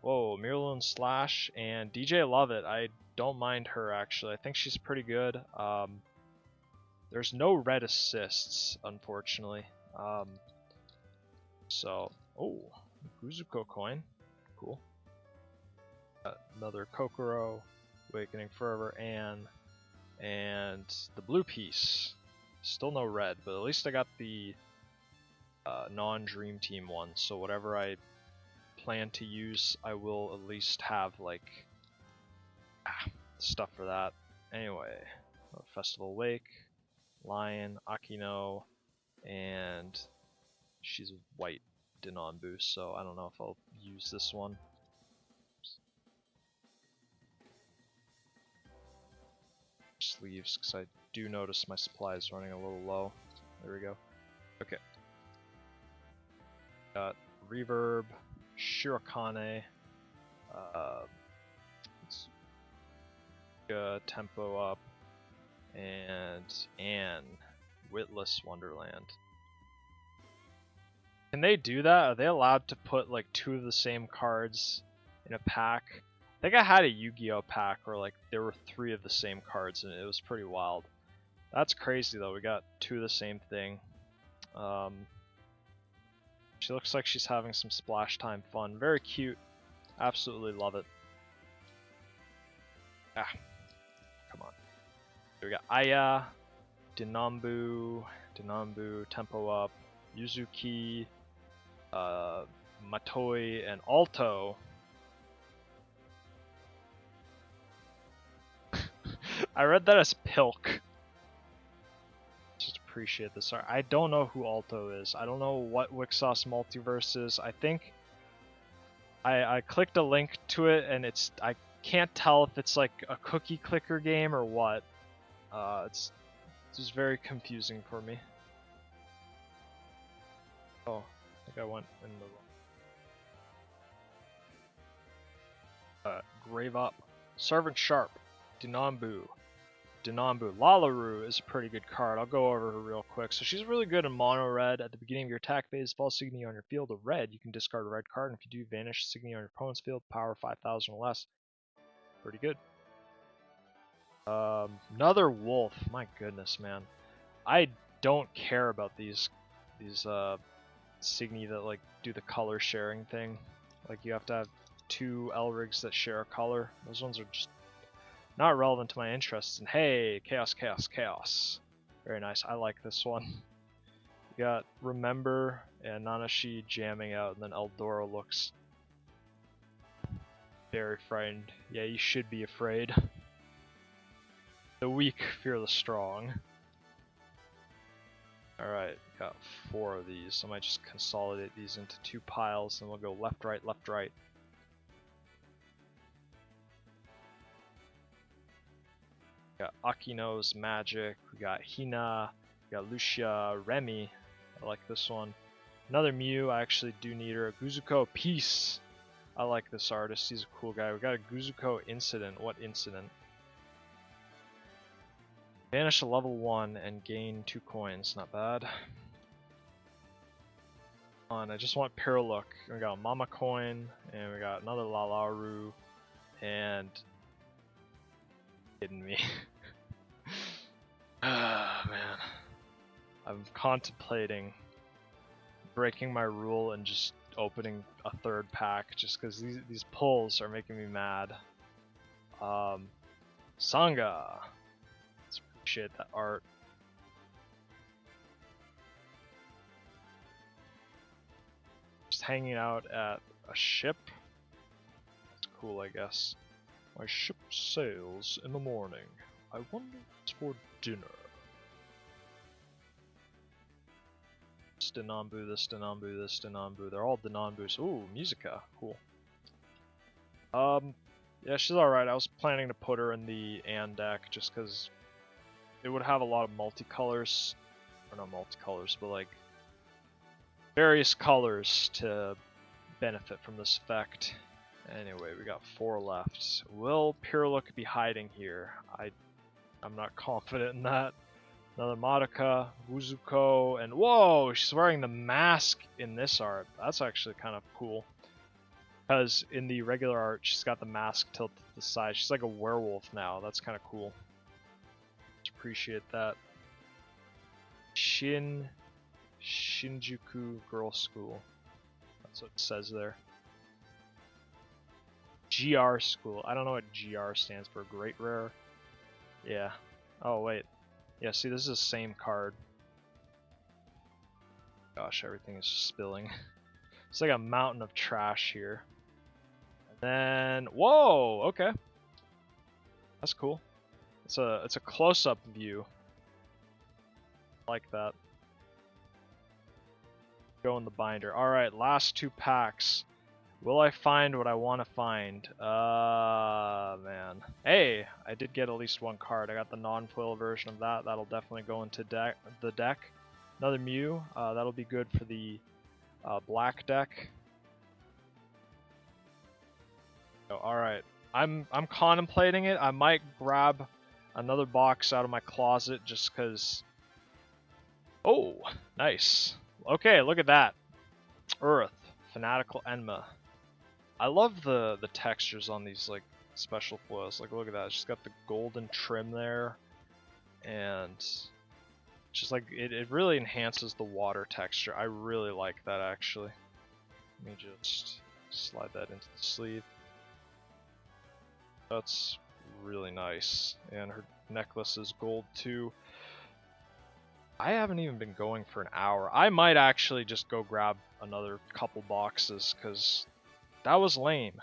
Speaker 1: Whoa, Miralune Slash and DJ Lovett. I don't mind her actually. I think she's pretty good. There's no red assists, unfortunately. Oh, Guzuko coin. Cool. Another Kokoro, Awakening Fervor, and the blue piece. Still no red, but at least I got the non-Dream Team one, so whatever I plan to use, I will at least have like stuff for that. Anyway, Festival Wake, Lion, Akino, and she's white Denambu, so I don't know if I'll use this one. Sleeves, because I do notice my supply is running a little low. There we go. Okay. Got Reverb, Shirokane, Tempo Up, and Witless Wonderland. Can they do that? Are they allowed to put like 2 of the same cards in a pack? I think I had a Yu-Gi-Oh pack where like there were 3 of the same cards and it was pretty wild. That's crazy though, we got 2 of the same thing. She looks like she's having some splash time fun. Very cute. Absolutely love it. Ah, come on. Here we got Aya, Denambu, Tempo Up, Yuzuki, Matoi, and Alto. I read that as Pilk. Just appreciate this art. I don't know who Alto is. I don't know what Wixoss Multiverse is. I think I clicked a link to it and I can't tell if it's like a cookie clicker game or what. It's just very confusing for me. Oh, I think I went in the Grave Up, Servant Sharp, Denambu, Denambu. Laluru is a pretty good card. I'll go over her real quick. So she's really good in mono red. At the beginning of your attack phase, fall Signy on your field of red. You can discard a red card, and if you do, vanish Signy on your opponent's field, power 5,000 or less. Pretty good. Another wolf. My goodness, man. I don't care about these Signy that like do the color sharing thing. Like you have to have 2 Elrigs that share a color. Those ones are just not relevant to my interests. And hey, chaos, chaos, chaos. Very nice. I like this one. You got Remember and Nanashi jamming out, and then Eldora looks very frightened. Yeah, you should be afraid. The weak fear the strong. Alright, got 4 of these. I might just consolidate these into 2 piles, and we'll go left, right, left, right. We got Akino's Magic, we got Hina, we got Lucia, Remy. I like this one. Another Mew, I actually do need her. Guzuko Peace. I like this artist, he's a cool guy. We got a Guzuko Incident. What incident? Vanish a level 1 and gain 2 coins, not bad. I just want Piruluk. We got a Mama Coin, and we got another Lalaru, and... kidding me. Ah, man. I'm contemplating breaking my rule and just opening a 3rd pack, just because these pulls are making me mad. Sangha. Let's appreciate that art. Just hanging out at a ship. That's cool, I guess. My ship sails in the morning. I wonder what's for dinner. This Denambu, this Denambu, this Denambu. They're all Denambus. Ooh, Musica. Cool. Yeah, she's alright. I was planning to put her in the Anne deck just because it would have a lot of multicolors. Or not multicolors, but like various colors to benefit from this effect. Anyway, we got 4 left. Will Piruluk be hiding here? I'm not confident in that. Another Madoka, Wuzuko, and whoa, she's wearing the mask in this art. That's actually kind of cool. Because in the regular art, she's got the mask tilted to the side. She's like a werewolf now. That's kind of cool. Just appreciate that. Shinjuku Girls School. That's what it says there. GR School. I don't know what GR stands for. Great Rare. Yeah. Oh, wait. Yeah, see, this is the same card. Gosh, everything is just spilling. It's like a mountain of trash here. And then, whoa, okay. That's cool. It's a close-up view. I like that. Go in the binder. Alright, last 2 packs. Will I find what I want to find? Man. Hey, I did get at least 1 card. I got the non-foil version of that. That'll definitely go into the deck. Another Mew. That'll be good for the black deck. Oh, alright. I'm contemplating it. I might grab another box out of my closet just because... Oh, nice. Okay, look at that. Earth. Fanatical Enma. I love the textures on these like special foils. Like look at that, it's just got the golden trim there, and just like it really enhances the water texture. I really like that actually. Let me just slide that into the sleeve. That's really nice, and her necklace is gold too. I haven't even been going for an hour. I might actually just go grab another couple boxes because that was lame.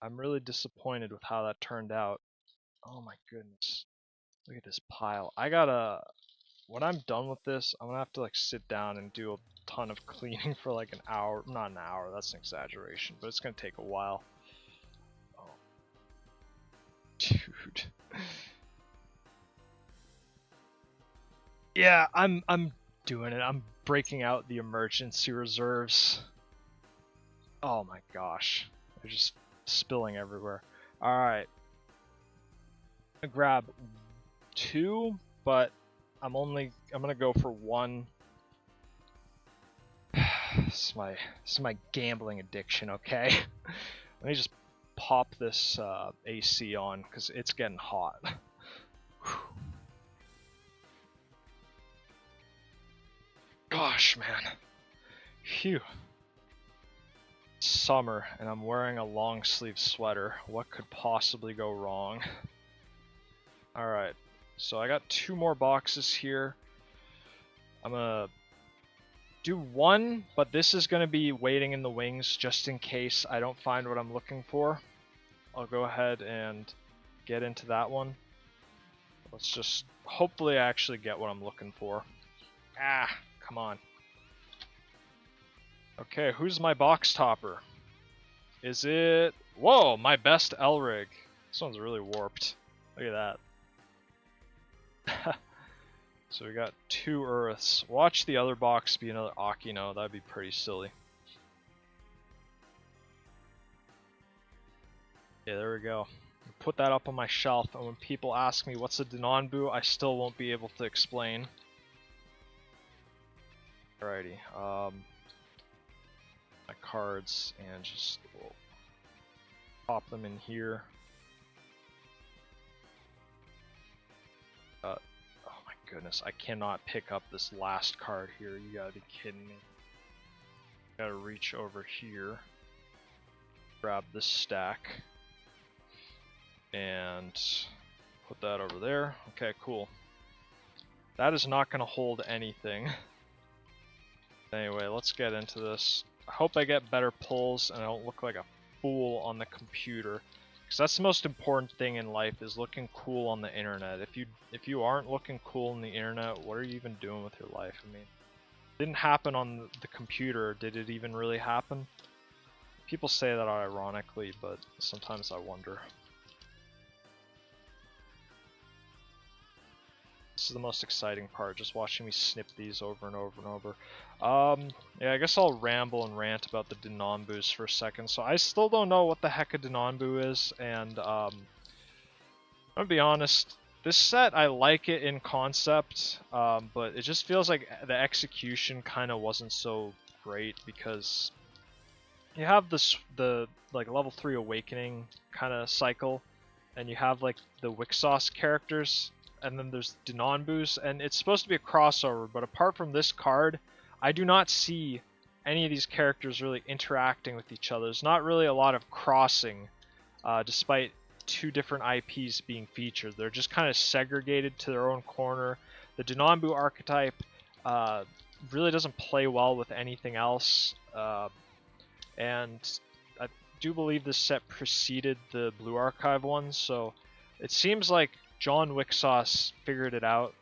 Speaker 1: I'm really disappointed with how that turned out. Oh my goodness. Look at this pile. When I'm done with this, I'm gonna have to like sit down and do a ton of cleaning for like an hour. Not an hour, that's an exaggeration, but it's gonna take a while. Oh. Dude. Yeah, I'm doing it. I'm breaking out the emergency reserves. Oh my gosh. They're just spilling everywhere. Alright. I'm gonna grab 2, but I'm gonna go for 1. This is my gambling addiction, okay? Let me just pop this AC on because it's getting hot. Gosh, man. Phew. Summer, and I'm wearing a long sleeve sweater. What could possibly go wrong? Alright, so I got 2 more boxes here. I'm gonna do 1, but this is gonna be waiting in the wings just in case I don't find what I'm looking for. I'll go ahead and get into that one. Let's just, hopefully I actually get what I'm looking for. Ah, come on. Okay, who's my box topper? Is it... Whoa, my best Elrig. This one's really warped. Look at that. So we got 2 Earths. Watch the other box be another Akino. That'd be pretty silly. Yeah, there we go. Put that up on my shelf, and when people ask me what's a Denonbu, I still won't be able to explain. Alrighty, my cards, and just pop them in here. Oh my goodness, I cannot pick up this last card here. You gotta be kidding me. Gotta reach over here, grab this stack, and put that over there. Okay, cool. That is not gonna hold anything. Anyway, let's get into this. I hope I get better pulls and I don't look like a fool on the computer. Because that's the most important thing in life, is looking cool on the internet. If you aren't looking cool on the internet, what are you even doing with your life? I mean, it didn't happen on the computer. Did it even really happen? People say that ironically, but sometimes I wonder. This is the most exciting part, just watching me snip these over and over and over. Yeah, I guess I'll ramble and rant about the Denonbus for a second. So I still don't know what the heck a Denonbu is, and I'm gonna be honest, this set, I like it in concept, but it just feels like the execution kind of wasn't so great, because you have the like level 3 awakening kind of cycle, and you have like the Wixoss characters, and then there's Denonbus, and it's supposed to be a crossover, but apart from this card, I do not see any of these characters really interacting with each other. There's not really a lot of crossing, despite 2 different IPs being featured. They're just kind of segregated to their own corner. The Denonbu archetype really doesn't play well with anything else, and I do believe this set preceded the Blue Archive one, so it seems like John Wixoss figured it out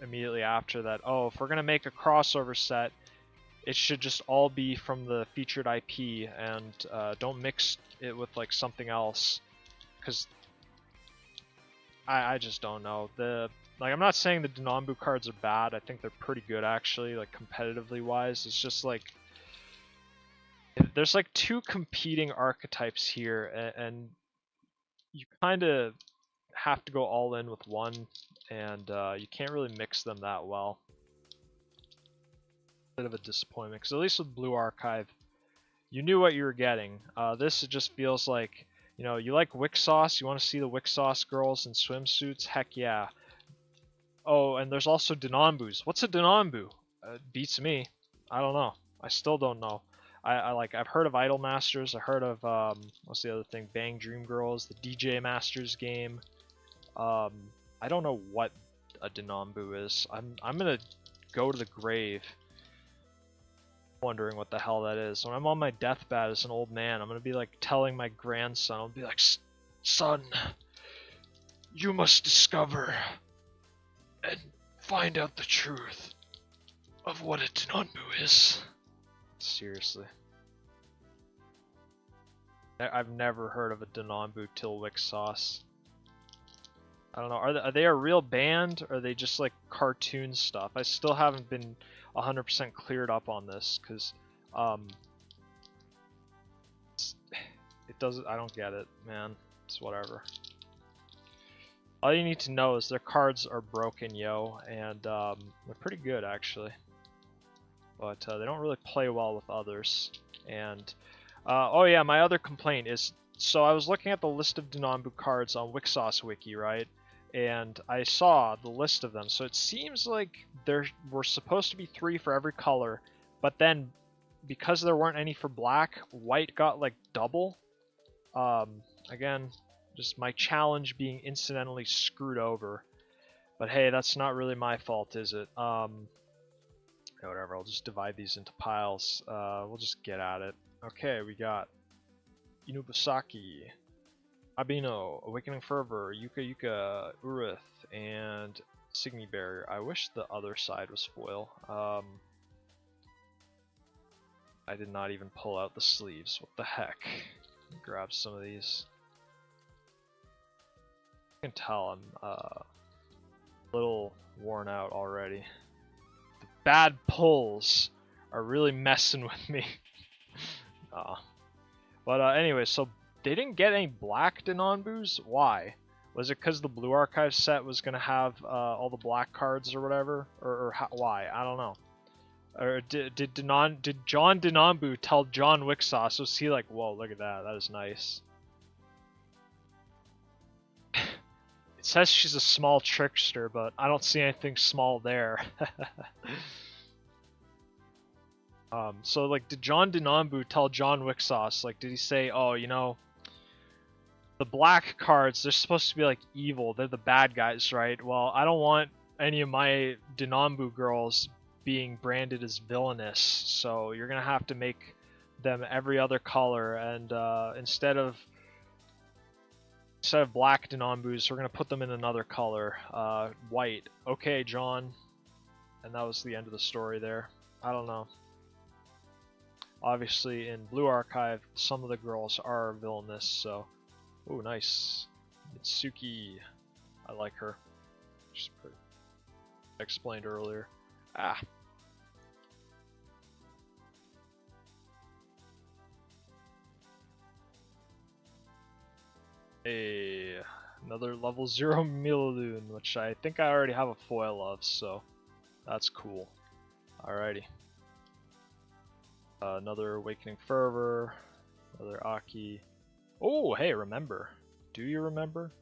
Speaker 1: immediately after that. Oh, if we're going to make a crossover set, it should just all be from the featured IP, and don't mix it with like something else, because I just don't know. I'm not saying the Denonbu cards are bad. I think they're pretty good actually, like competitively wise. It's just like there's like 2 competing archetypes here, and you kind of have to go all in with one, and you can't really mix them that well. Bit of a disappointment, because at least with Blue Archive, you knew what you were getting. This, it just feels like, you know, you like Wixoss, you want to see the Wixoss girls in swimsuits, heck yeah. Oh, and there's also Denonbus. What's a Denonbu? Beats me. I don't know. I still don't know. I've heard of Idol Masters. I heard of what's the other thing? Bang Dream Girls, the DJ Masters game. I don't know what a Denonbu is. I'm gonna go to the grave wondering what the hell that is. When I'm on my deathbed as an old man, I'm gonna be like telling my grandson, I'll be like, son, you must discover and find out the truth of what a Denonbu is. Seriously. I've never heard of a Denonbu till Wixoss. I don't know, are they a real band, or are they just like cartoon stuff? I still haven't been 100% cleared up on this, because it doesn't, I don't get it, man. It's whatever. All you need to know is their cards are broken, yo, and they're pretty good actually, but they don't really play well with others. And oh yeah, my other complaint is, so I was looking at the list of Denambu cards on Wixoss Wiki, right? And I saw the list of them. So it seems like there were supposed to be 3 for every color, but then because there weren't any for black, white got like double. Again, just my challenge being incidentally screwed over. But hey, that's not really my fault, is it? Whatever, I'll just divide these into piles. We'll just get at it. Okay, we got Inubasaki, Abino, Awakening Fervor, Yuka Yuka, Urith, and Signy Barrier. I wish the other side was foil. I did not even pull out the sleeves. What the heck? Grab some of these. I can tell I'm a little worn out already. The bad pulls are really messing with me. But anyway, so they didn't get any black Denanbus? Why? Was it because the Blue Archive set was going to have all the black cards or whatever? Or why? I don't know. Or did John Denambu tell John Wixoss? Was he like, whoa, look at that, that is nice. It says she's a small trickster, but I don't see anything small there. So like, did John Denambu tell John Wixoss, like, did he say, oh, you know, the black cards, they're supposed to be like evil, they're the bad guys, right? Well, I don't want any of my Denambu girls being branded as villainous, so you're gonna have to make them every other color, and instead of black Denambus, we're gonna put them in another color, white. Okay, John. And that was the end of the story there. I don't know. Obviously, in Blue Archive, some of the girls are villainous, so... Ooh, nice. Mitsuki. I like her. She's pretty. I explained earlier. Ah. Hey, another level 0 Milaloon, which I think I already have a foil of, so that's cool. Alrighty. Another Awakening Fervor, another Aki. Oh, hey, remember. Do you remember?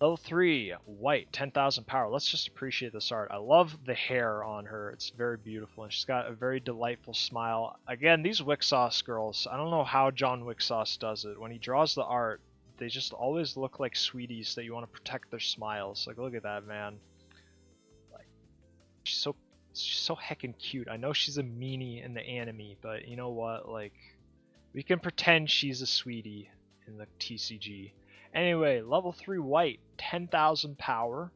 Speaker 1: Level 3, white, 10,000 power. Let's just appreciate this art. I love the hair on her. It's very beautiful, and she's got a very delightful smile. Again, these Wixoss girls, I don't know how John Wixoss does it. When he draws the art, they just always look like sweeties that you want to protect their smiles. Like, look at that, man. Like, she's so heckin' cute. I know she's a meanie in the anime, but you know what? Like, we can pretend she's a sweetie in the TCG. Anyway, level 3 white, 10,000 power.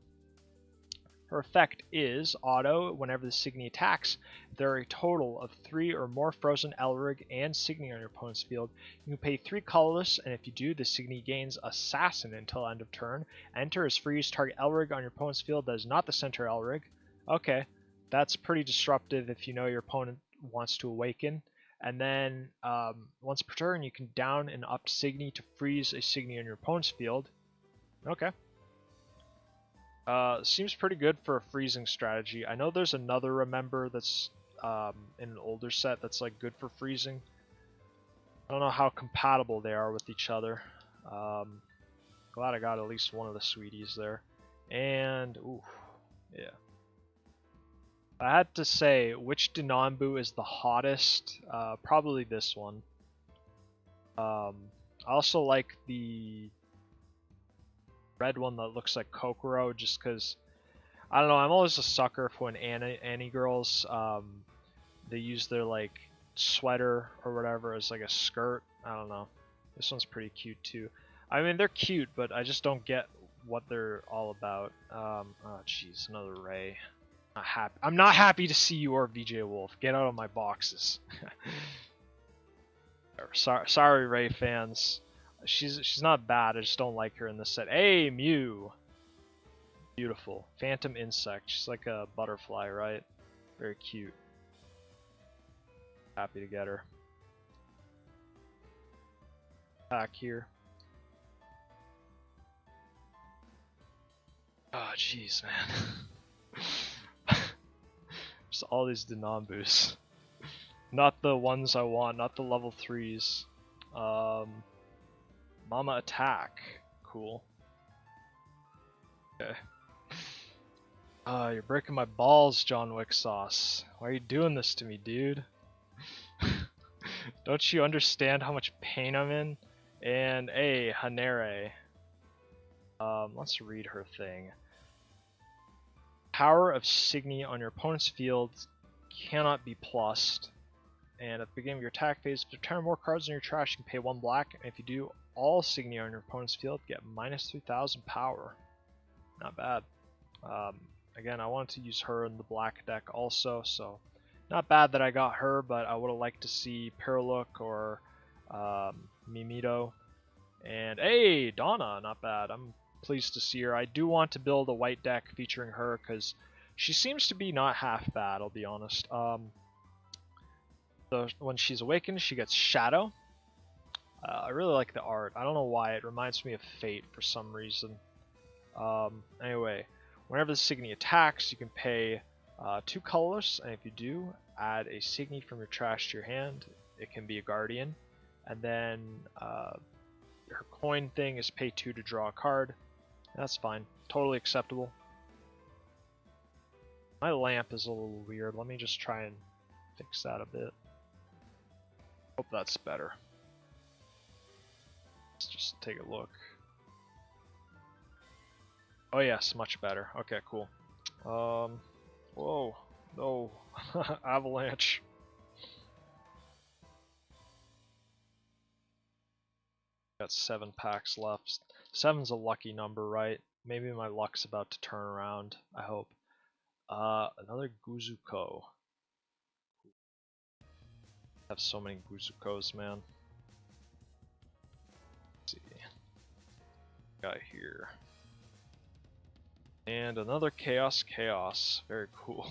Speaker 1: Her effect is auto. Whenever the Signy attacks, if there are a total of 3 or more frozen Elrig and Signy on your opponent's field, you can pay 3 colorless, and if you do, the Signy gains Assassin until end of turn. Enter as freeze target Elrig on your opponent's field that is not the center Elrig. Okay, that's pretty disruptive if you know your opponent wants to awaken. And then once per turn, you can down and up Signy to freeze a Signy on your opponent's field. Okay. Seems pretty good for a freezing strategy. I know there's another Remember that's in an older set that's like good for freezing. I don't know how compatible they are with each other. Glad I got at least one of the sweeties there. And, ooh, yeah. I had to say, which Denanbu is the hottest? Probably this one. I also like the red one that looks like Kokoro, just because, I don't know, I'm always a sucker for when Annie girls, they use their, like, sweater or whatever as, like, a skirt. I don't know. This one's pretty cute, too. I mean, they're cute, but I just don't get what they're all about. Oh, jeez, another Ray. I'm not happy to see you or VJ Wolf. Get out of my boxes. Sorry, Ray fans. She's not bad. I just don't like her in this set. Hey, Mew. Beautiful. Phantom insect. She's like a butterfly, right? Very cute. Happy to get her. Back here. Oh, jeez, man. Just all these Denambus. Not the ones I want, not the level 3s. Mama attack. Cool. Okay. You're breaking my balls, John Wixoss. Why are you doing this to me, dude? Don't you understand how much pain I'm in? And hey, Hanere. Let's read her thing. Power of Signy on your opponent's field cannot be plussed. And at the beginning of your attack phase, if you turn more cards in your trash, you can pay 1 black. And if you do all Signy on your opponent's field, get minus 3,000 power. Not bad. Again, I wanted to use her in the black deck also, so not bad that I got her, but I would have liked to see Piruluk or Mimito. And hey, Donna, not bad. I'm pleased to see her. I do want to build a white deck featuring her because she seems to be not half bad, I'll be honest. So when she's awakened, she gets Shadow. I really like the art. I don't know why. It reminds me of Fate for some reason. Anyway, whenever the Signy attacks, you can pay 2 colors, and if you do, add a Signy from your trash to your hand. It can be a Guardian. And then her coin thing is pay 2 to draw a card. That's fine. Totally acceptable. My lamp is a little weird. Let me just try and fix that a bit. Hope that's better. Let's just take a look. Oh yes, much better. Okay, cool. Whoa, no, avalanche. Got 7 packs left. 7's a lucky number, right? Maybe my luck's about to turn around, I hope. Another Guzuko. I have so many Guzukos, man. Let's see. Got here. And another Chaos. Very cool.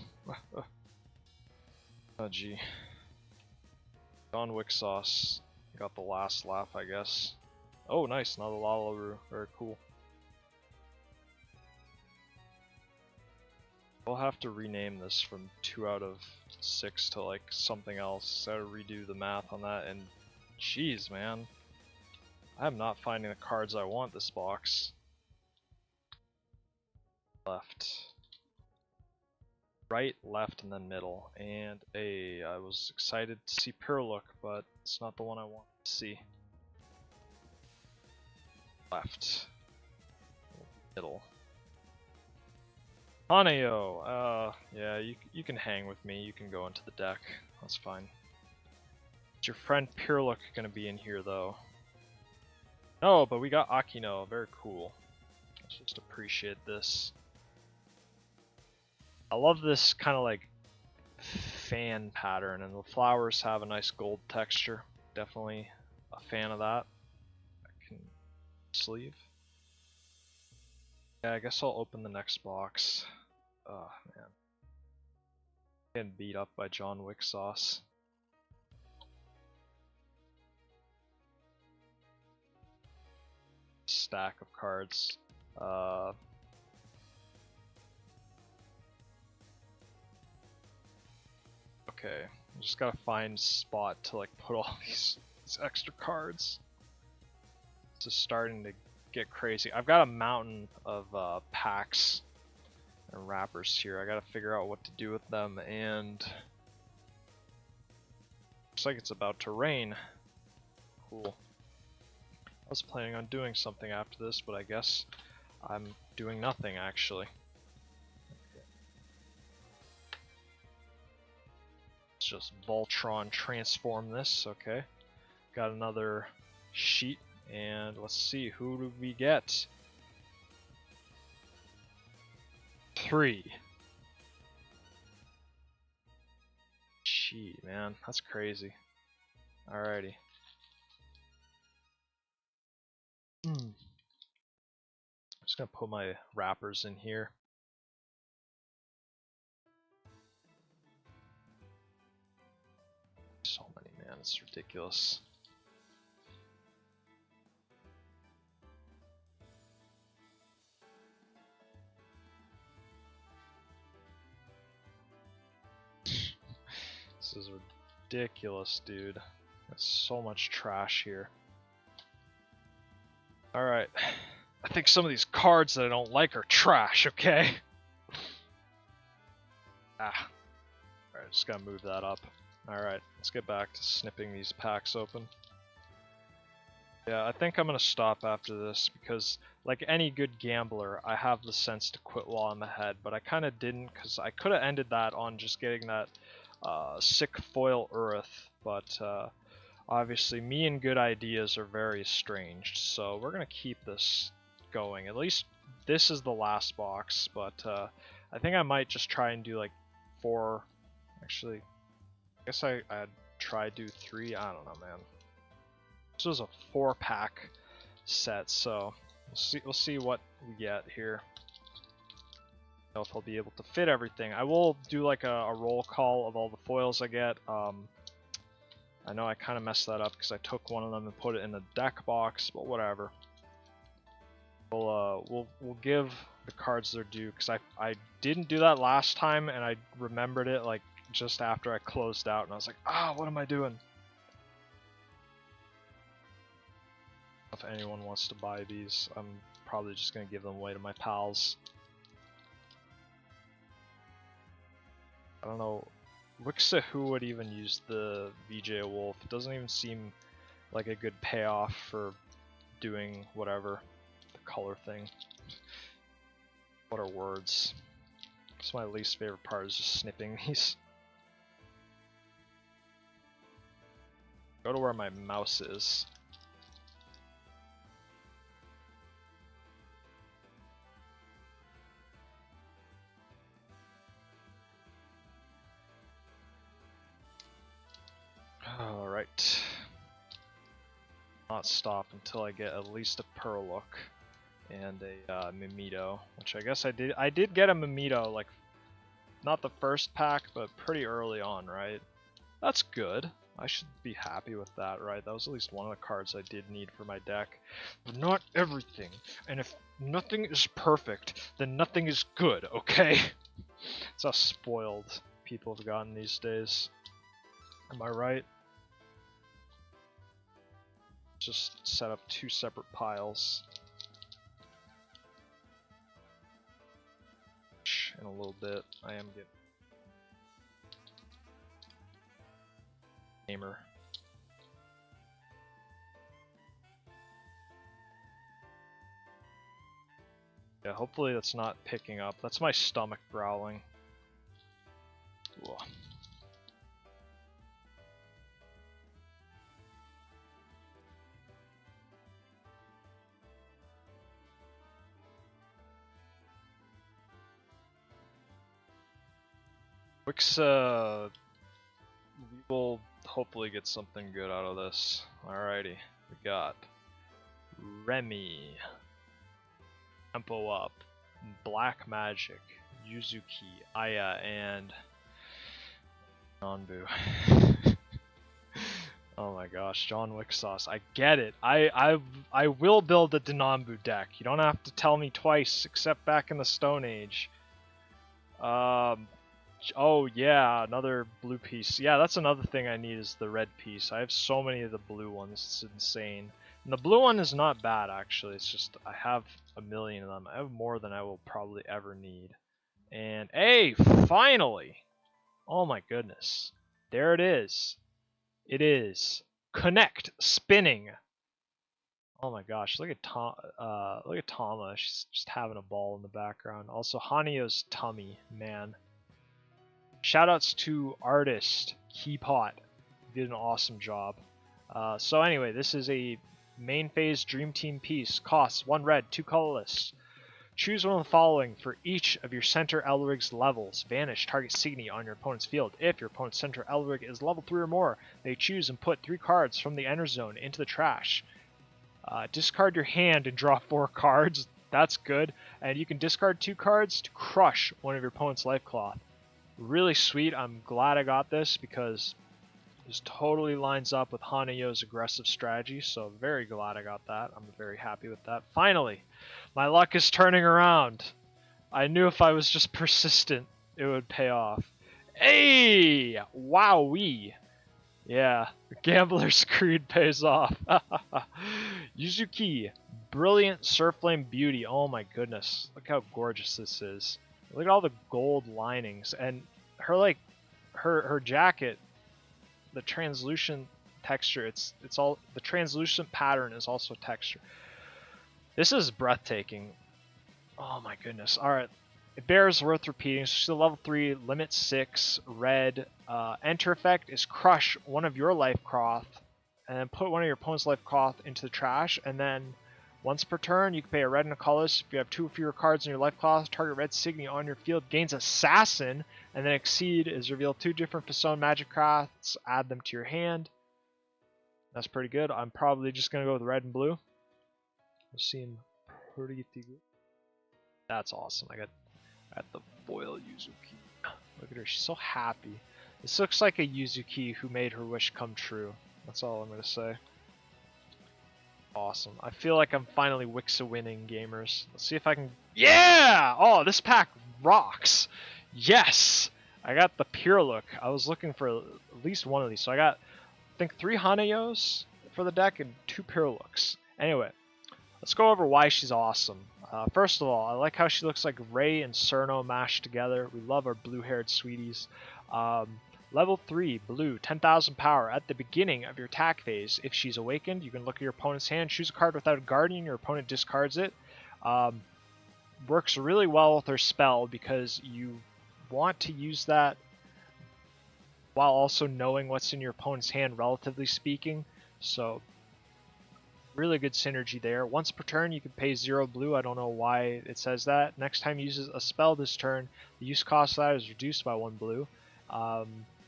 Speaker 1: Oh gee. John Wixoss got the last laugh, I guess. Oh nice, another Lalaru. Very cool. I'll have to rename this from 2 out of 6 to like something else. So I gotta redo the math on that, and jeez man. I'm not finding the cards I want this box. Left. Right, left, and then middle. And I was excited to see Piruluk, but it's not the one I want to see. Left. Middle. Haneo! Yeah, you can hang with me. You can go into the deck. That's fine. Is your friend Piruluk gonna be in here, though? No, but we got Akino. Very cool. Let's just appreciate this. I love this kind of like fan pattern, and the flowers have a nice gold texture. Definitely a fan of that. I can sleeve. Yeah, I guess I'll open the next box. Oh man. Getting beat up by John Wixoss. Stack of cards. Okay, I just gotta find a spot to like put all these extra cards. It's just starting to get crazy. I've got a mountain of packs and wrappers here. I gotta figure out what to do with them, and looks like it's about to rain. Cool. I was planning on doing something after this, but I guess I'm doing nothing actually. Let's just Voltron transform this. Okay, got another sheet, and let's see, who do we get? 3. Gee, man, that's crazy. Alrighty. I'm just gonna put my wrappers in here. So many, man, it's ridiculous. ridiculous, dude. There's so much trash here. Alright. I think some of these cards that I don't like are trash, okay? Ah. Alright, just gotta move that up. Alright, let's get back to snipping these packs open. Yeah, I think I'm gonna stop after this because, like any good gambler, I have the sense to quit while I'm ahead, but I kind of didn't because I could have ended that on just getting that sick foil Urith, but obviously me and good ideas are very estranged, so we're gonna keep this going. At least this is the last box, but I think I might just try and do like 4. Actually, I guess I'd try do 3. I don't know, man. This was a 4-pack set, so we'll see what we get here. I don't know if I'll be able to fit everything. I will do like a roll call of all the foils I get. I know I kind of messed that up because I took one of them and put it in the deck box, but whatever. We'll give the cards their due because I didn't do that last time and I remembered it like just after I closed out and I was like, what am I doing? If anyone wants to buy these, I'm probably just gonna give them away to my pals. I don't know. Wixoss who would even use the VJ Wolf? It doesn't even seem like a good payoff for doing whatever the color thing. What are words? It's my least favorite part is just snipping these. Go to where my mouse is. Alright. Not stop until I get at least a Piruluk and a Mimito, which I guess I did. I did get a Mimito, like, not the first pack, but pretty early on, right? That's good. I should be happy with that, right? That was at least one of the cards I did need for my deck. But not everything. And if nothing is perfect, then nothing is good, okay? That's how spoiled people have gotten these days. Am I right? Just set up 2 separate piles. In a little bit, I am getting gamer. Yeah, hopefully that's not picking up. That's my stomach growling. Ugh. Wixoss, we will hopefully get something good out of this. Alrighty, we got Remy, Tempo Up, Black Magic, Yuzuki, Aya, and Nanbu. Oh my gosh, John Wixoss, I get it. I will build a Denambu deck. You don't have to tell me twice, except back in the Stone Age. Oh yeah, another blue piece. Yeah, that's another thing I need is the red piece. I have so many of the blue ones, it's insane. And the blue one is not bad actually, it's just I have a million of them. I have more than I will probably ever need. And hey, finally! Oh my goodness. There it is. It is. Connect spinning. Oh my gosh, look at Tama, she's just having a ball in the background. Also Hanyo's tummy, man. Shoutouts to artist Keypot, did an awesome job. So anyway, this is a main phase Dream Team piece. Costs 1 red, 2 colorless. Choose one of the following for each of your center Elrig's levels. Vanish target Signy on your opponent's field. If your opponent's center Elrig is level 3 or more, they choose and put 3 cards from the ender zone into the trash. Discard your hand and draw 4 cards. That's good. And you can discard 2 cards to crush one of your opponent's life cloth. Really sweet. I'm glad I got this because this totally lines up with Hanayo's aggressive strategy, so very glad I got that. I'm very happy with that. Finally, my luck is turning around. I knew if I was just persistent, it would pay off. Hey! Wowee! Yeah, the gambler's greed pays off. Yuzuki, brilliant surflame beauty. Oh my goodness, look how gorgeous this is. Look at all the gold linings and her her jacket, the translucent texture. It's all the translucent pattern is also texture. This is breathtaking. Oh my goodness. All right. It bears worth repeating. So she's a level 3, limit 6, red. Enter effect is crush one of your life cloth and then put one of your opponent's life cloth into the trash. And then once per turn, you can pay a red and a colorless. If you have 2 or fewer cards in your life cloth, target red Signy on your field gains Assassin. And then Exceed is reveal 2 different Fessone magic crafts, add them to your hand. That's pretty good. I'm probably just going to go with red and blue. Those seem pretty good. That's awesome. I got the foil Yuzuki. Look at her, she's so happy. This looks like a Yuzuki who made her wish come true. That's all I'm gonna say. Awesome. I feel like I'm finally Wixoss winning, gamers. Let's see if I can. Yeah! Oh, this pack rocks. Yes! I got the Piruluk. I was looking for at least one of these. So I got, I think, 3 Hanayos for the deck and 2 Piruluks. Anyway, let's go over why she's awesome. First of all, I like how she looks like Ray and Cerno mashed together. We love our blue-haired sweeties. Level 3, blue, 10,000 power. At the beginning of your attack phase, if she's awakened, you can look at your opponent's hand, choose a card without a guardian, your opponent discards it. Works really well with her spell because you want to use that while also knowing what's in your opponent's hand, relatively speaking. So really good synergy there. Once per turn, you can pay 0 blue. I don't know why it says that. Next time you use a spell this turn, the use cost of that is reduced by 1 blue.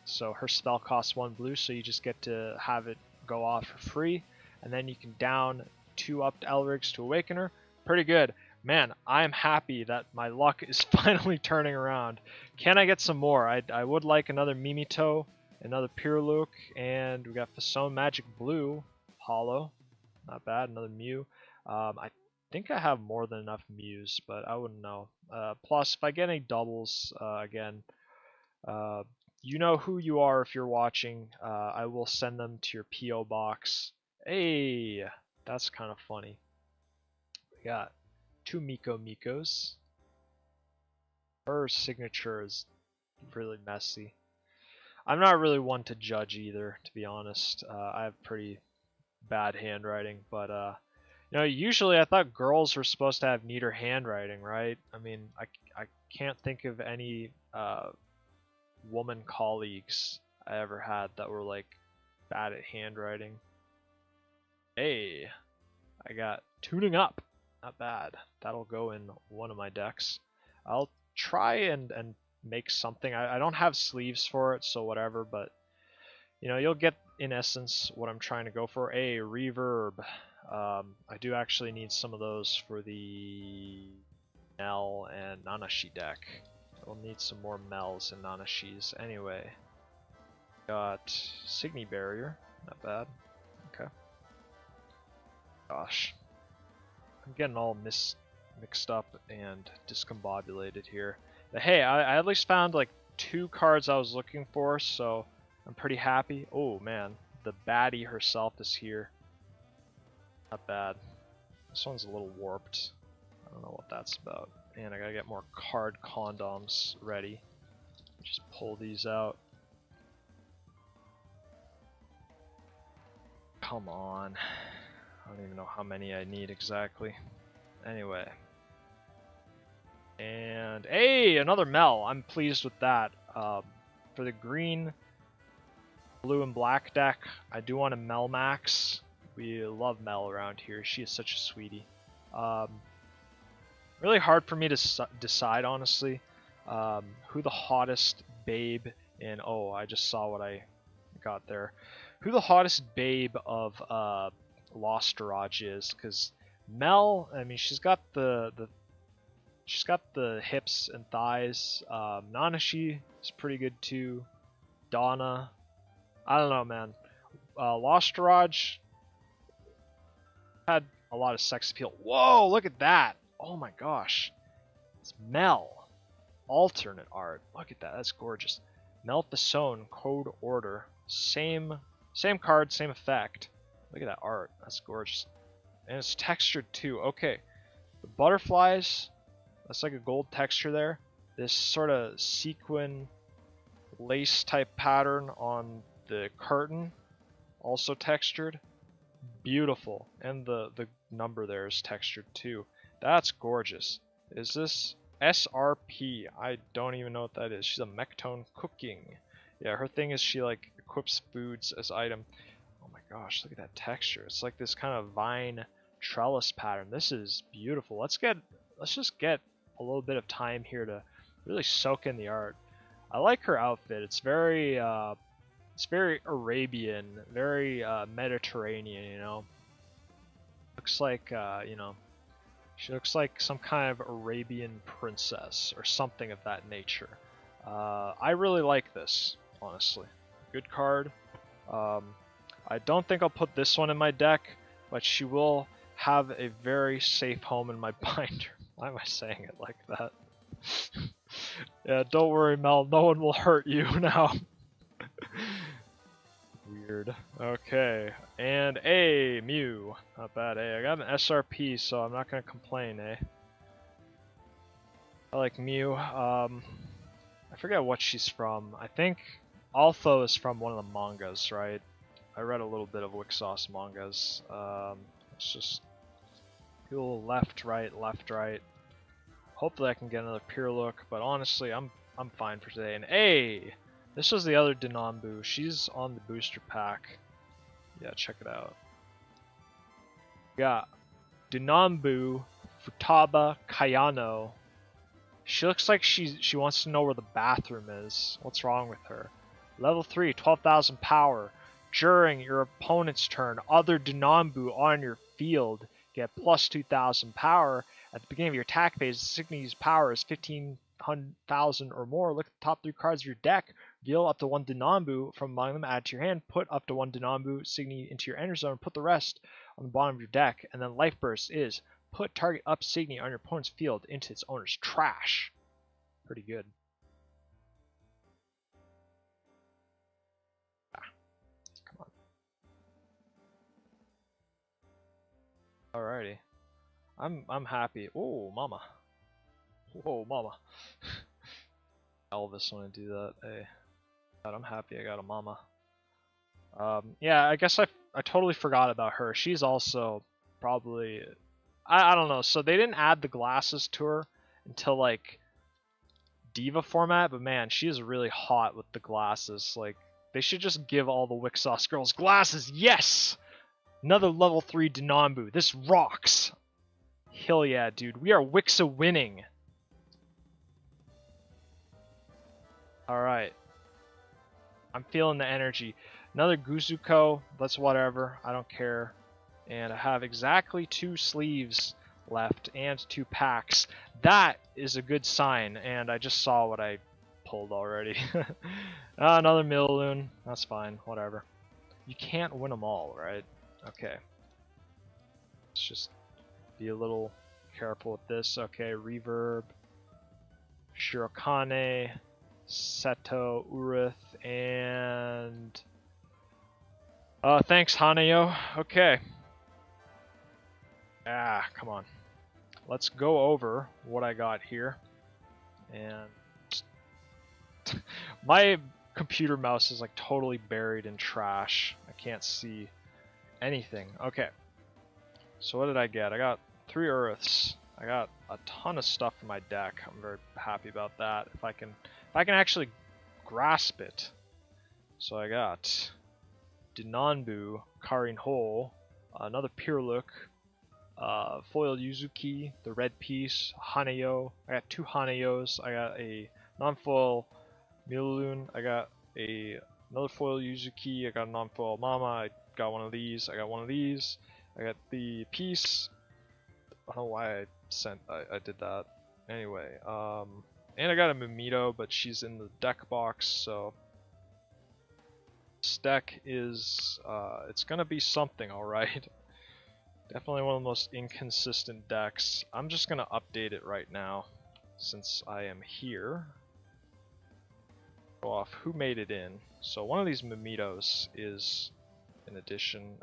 Speaker 1: So her spell costs 1 blue, so you just get to have it go off for free. And then you can down 2 up to Elrics to awaken her. Pretty good. Man, I am happy that my luck is finally turning around. Can I get some more? I would like another Mimito, another Piruluk, and we got Fessone Magic Blue, Hollow. Not bad, another Mew. I think I have more than enough Mews, but I wouldn't know. Plus, if I get any doubles, again, you know who you are if you're watching. I will send them to your P.O. box. Hey, that's kind of funny. We got 2 Mikos. Her signature is really messy. I'm not really one to judge either, to be honest. I have pretty bad handwriting, but you know, usually I thought girls were supposed to have neater handwriting, right? I mean, I can't think of any woman colleagues I ever had that were like bad at handwriting. Hey, I got Tuning Up. Not bad. That'll go in one of my decks. I'll try and make something. I don't have sleeves for it, so whatever, but you know, you'll get in essence what I'm trying to go for. A reverb. I do actually need some of those for the Mel and Nanashi deck. We'll need some more Mels and Nanashis. Anyway, got Signy Barrier. Not bad. Okay. Gosh, I'm getting all mixed up and discombobulated here. But hey, I at least found like 2 cards I was looking for, so I'm pretty happy. Oh man, the baddie herself is here. Not bad. This one's a little warped. I don't know what that's about. And I gotta get more card condoms ready. Just pull these out. Come on. I don't even know how many I need exactly. Anyway. And hey, another Mel. I'm pleased with that. For the green, blue, and black deck, I do want a Mel Max. We love Mel around here. She is such a sweetie. Really hard for me to decide, honestly, who the hottest babe in... Oh, I just saw what I got there. Who the hottest babe of Lost Garage is, because Mel, I mean, she's got the hips and thighs. Nanashi is pretty good too. Donna, I don't know, man. Lost Garage had a lot of sex appeal. Whoa, look at that! Oh my gosh, it's Mel. Alternate art. Look at that. That's gorgeous. Mel Fessone, Code Order. Same card, same effect. Look at that art. That's gorgeous. And it's textured too. Okay. The butterflies, that's like a gold texture there. This sort of sequin lace type pattern on the curtain, also textured. Beautiful. And the number there is textured too. That's gorgeous. Is this SRP? I don't even know what that is. She's a Mectone cooking. Yeah, her thing is she like equips foods as item. Oh my gosh, look at that texture. It's like this kind of vine trellis pattern. This is beautiful. Let's just get a little bit of time here to really soak in the art. I like her outfit. It's very Arabian, very Mediterranean, you know. Looks like you know, she looks like some kind of Arabian princess or something of that nature. I really like this, honestly. Good card. I don't think I'll put this one in my deck, but she will have a very safe home in my binder. Why am I saying it like that? Yeah, don't worry, Mel. No one will hurt you now. Weird. Okay, and a Mew. Not bad, I got an SRP, so I'm not gonna complain, I like Mew. I forget what she's from. I think Altho is from one of the mangas, right? I read a little bit of Wixoss mangas. Let's just do a little left, right. Hopefully I can get another Piruluk, but honestly, I'm fine for today. And hey, this was the other Denambu. She's on the booster pack. Yeah, check it out. We got Denambu Futaba Kayano. She looks like she wants to know where the bathroom is. What's wrong with her? Level 3, 12,000 power. During your opponent's turn, other Denambu on your field get plus 2,000 power. At the beginning of your attack phase, the Signy's power is 15,000 or more. Look at the top 3 cards of your deck. Reveal up to 1 Denambu from among them, add to your hand. Put up to 1 Denambu Signy into your ender zone. Put the rest on the bottom of your deck. And then Life Burst is put target up Signy on your opponent's field into its owner's trash. Pretty good. Come on. Alrighty. I'm happy. Oh, mama. Whoa, mama. Elvis want to do that. Hey, God, I'm happy I got a mama. Yeah, I guess I totally forgot about her. She's also probably I don't know. So they didn't add the glasses to her until like Diva format, but man, she is really hot with the glasses. Like they should just give all the Wixoss girls glasses. Yes, another level 3 Denambu. This rocks. Hell yeah, dude. We are Wixa winning. Alright. I'm feeling the energy. Another Guzuko. That's whatever. I don't care. And I have exactly 2 sleeves left and 2 packs. That is a good sign. And I just saw what I pulled already. Another Milliloon. That's fine. Whatever. You can't win them all, right? Okay. Let's just be a little careful with this. Okay, Reverb, Shirokane, Seto, Urith, and thanks Hanayo. Okay. Come on. Let's go over what I got here. And my computer mouse is like totally buried in trash. I can't see anything. Okay. So what did I get? I got 3 Earths. I got a ton of stuff in my deck. I'm very happy about that. If I can actually grasp it. So I got Denanbu, Karin Hole, another Piruluk, foiled Yuzuki, the red piece, Hanayo. I got 2 Hanayos. I got a non-foil Milliloon. I got another foil Yuzuki. I got a non-foil Mama. I got one of these. I got one of these. I got the piece. I don't know why I did that. Anyway, and I got a Mimito, but she's in the deck box, so this deck is it's gonna be something, alright. Definitely one of the most inconsistent decks. I'm just gonna update it right now since I am here. Go off who made it in. So one of these Mimitos is an addition.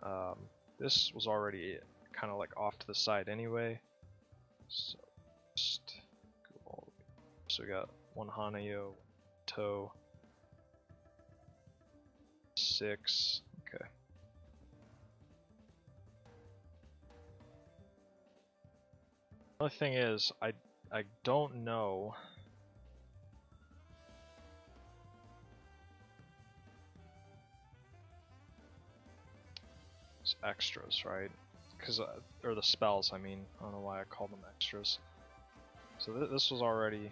Speaker 1: This was already kind of like off to the side anyway. So just go all the way. So we got one Hanayo, Toe, 6. Okay. Another thing is, I don't know. It's extras, right? Because or the spells. I mean, I don't know why I call them extras. So this was already.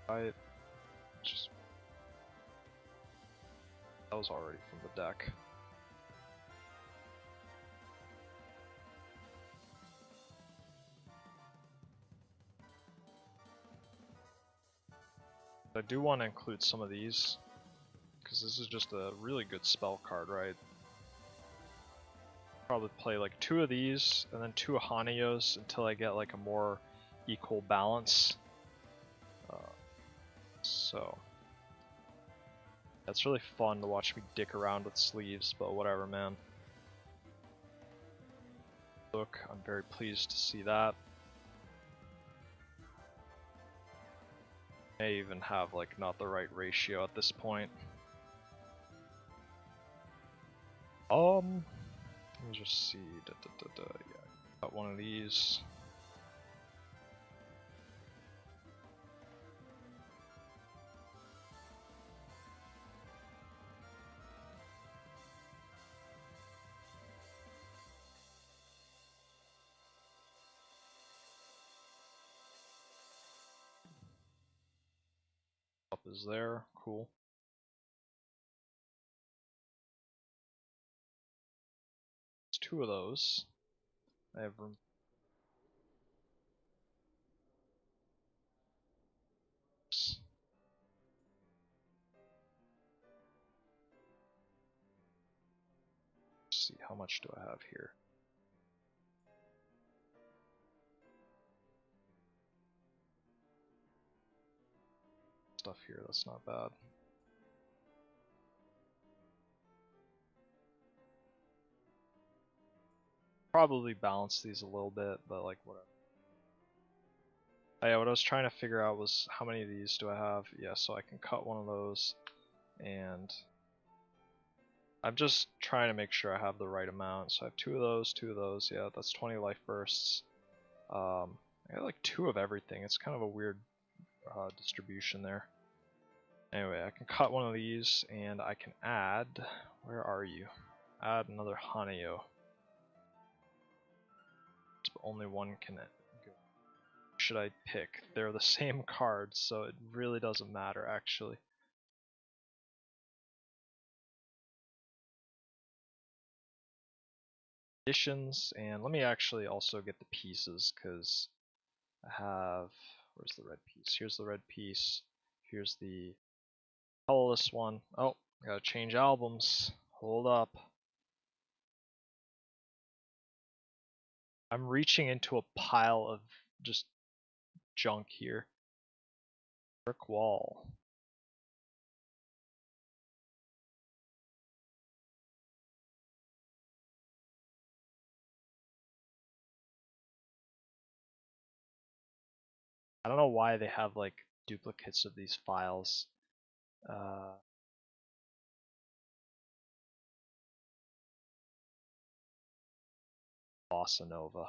Speaker 1: That was already from the deck. I do want to include some of these, because this is just a really good spell card, right? Probably play like 2 of these, and then 2 Hanayos until I get like a more equal balance. So that's really fun to watch me dick around with sleeves, but whatever, man. Look, I'm very pleased to see that. May even have like not the right ratio at this point. Let me just see. Yeah, got one of these. Up is there, cool. It's 2 of those. I have room. Let's see, how much do I have here? Stuff here, that's not bad. Probably balance these a little bit, but like whatever. Oh, yeah, what I was trying to figure out was how many of these do I have? Yeah, so I can cut one of those, and I'm just trying to make sure I have the right amount. So I have 2 of those, yeah, that's 20 life bursts. I got like 2 of everything. It's kind of a weird distribution there. Anyway, I can cut one of these, and I can add, where are you? Add another Hanayo. But only one can go. Should I pick? They're the same cards, so it really doesn't matter actually. Additions, and let me actually also get the pieces, because I have, where's the red piece? Here's the red piece. Here's the colorless one. Oh, gotta change albums. Hold up. I'm reaching into a pile of just junk here. Brick wall. I don't know why they have like duplicates of these files. Bossa Nova.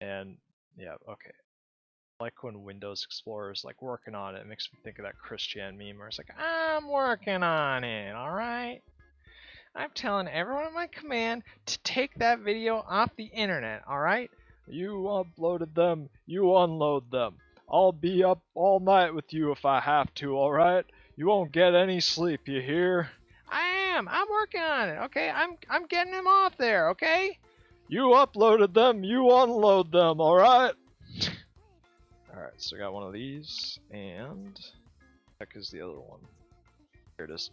Speaker 1: And yeah, okay. Like when Windows Explorer is like working on it, it makes me think of that Christian meme where it's like, I'm working on it, alright? I'm telling everyone in my command to take that video off the internet, alright? You uploaded them, you unload them. I'll be up all night with you if I have to, alright? You won't get any sleep, you hear? I'm working on it, okay? I'm getting them off there, okay? You uploaded them, you unload them, alright? Alright, so I got one of these, and heck is the other one. Here it is.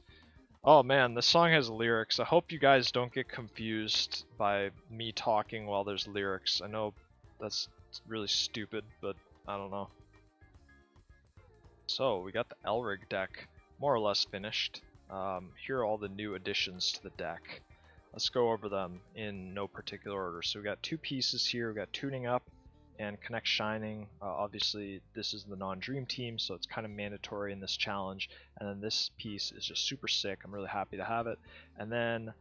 Speaker 1: Oh man, this song has lyrics. I hope you guys don't get confused by me talking while there's lyrics. I know that's really stupid, but I don't know. So we got the Elrig deck more or less finished. Here are all the new additions to the deck. Let's go over them in no particular order. So we got two pieces here. We got Tuning Up and Connect Shining. Obviously this is the non-dream team, so it's kind of mandatory in this challenge. And then this piece is just super sick. I'm really happy to have it. And then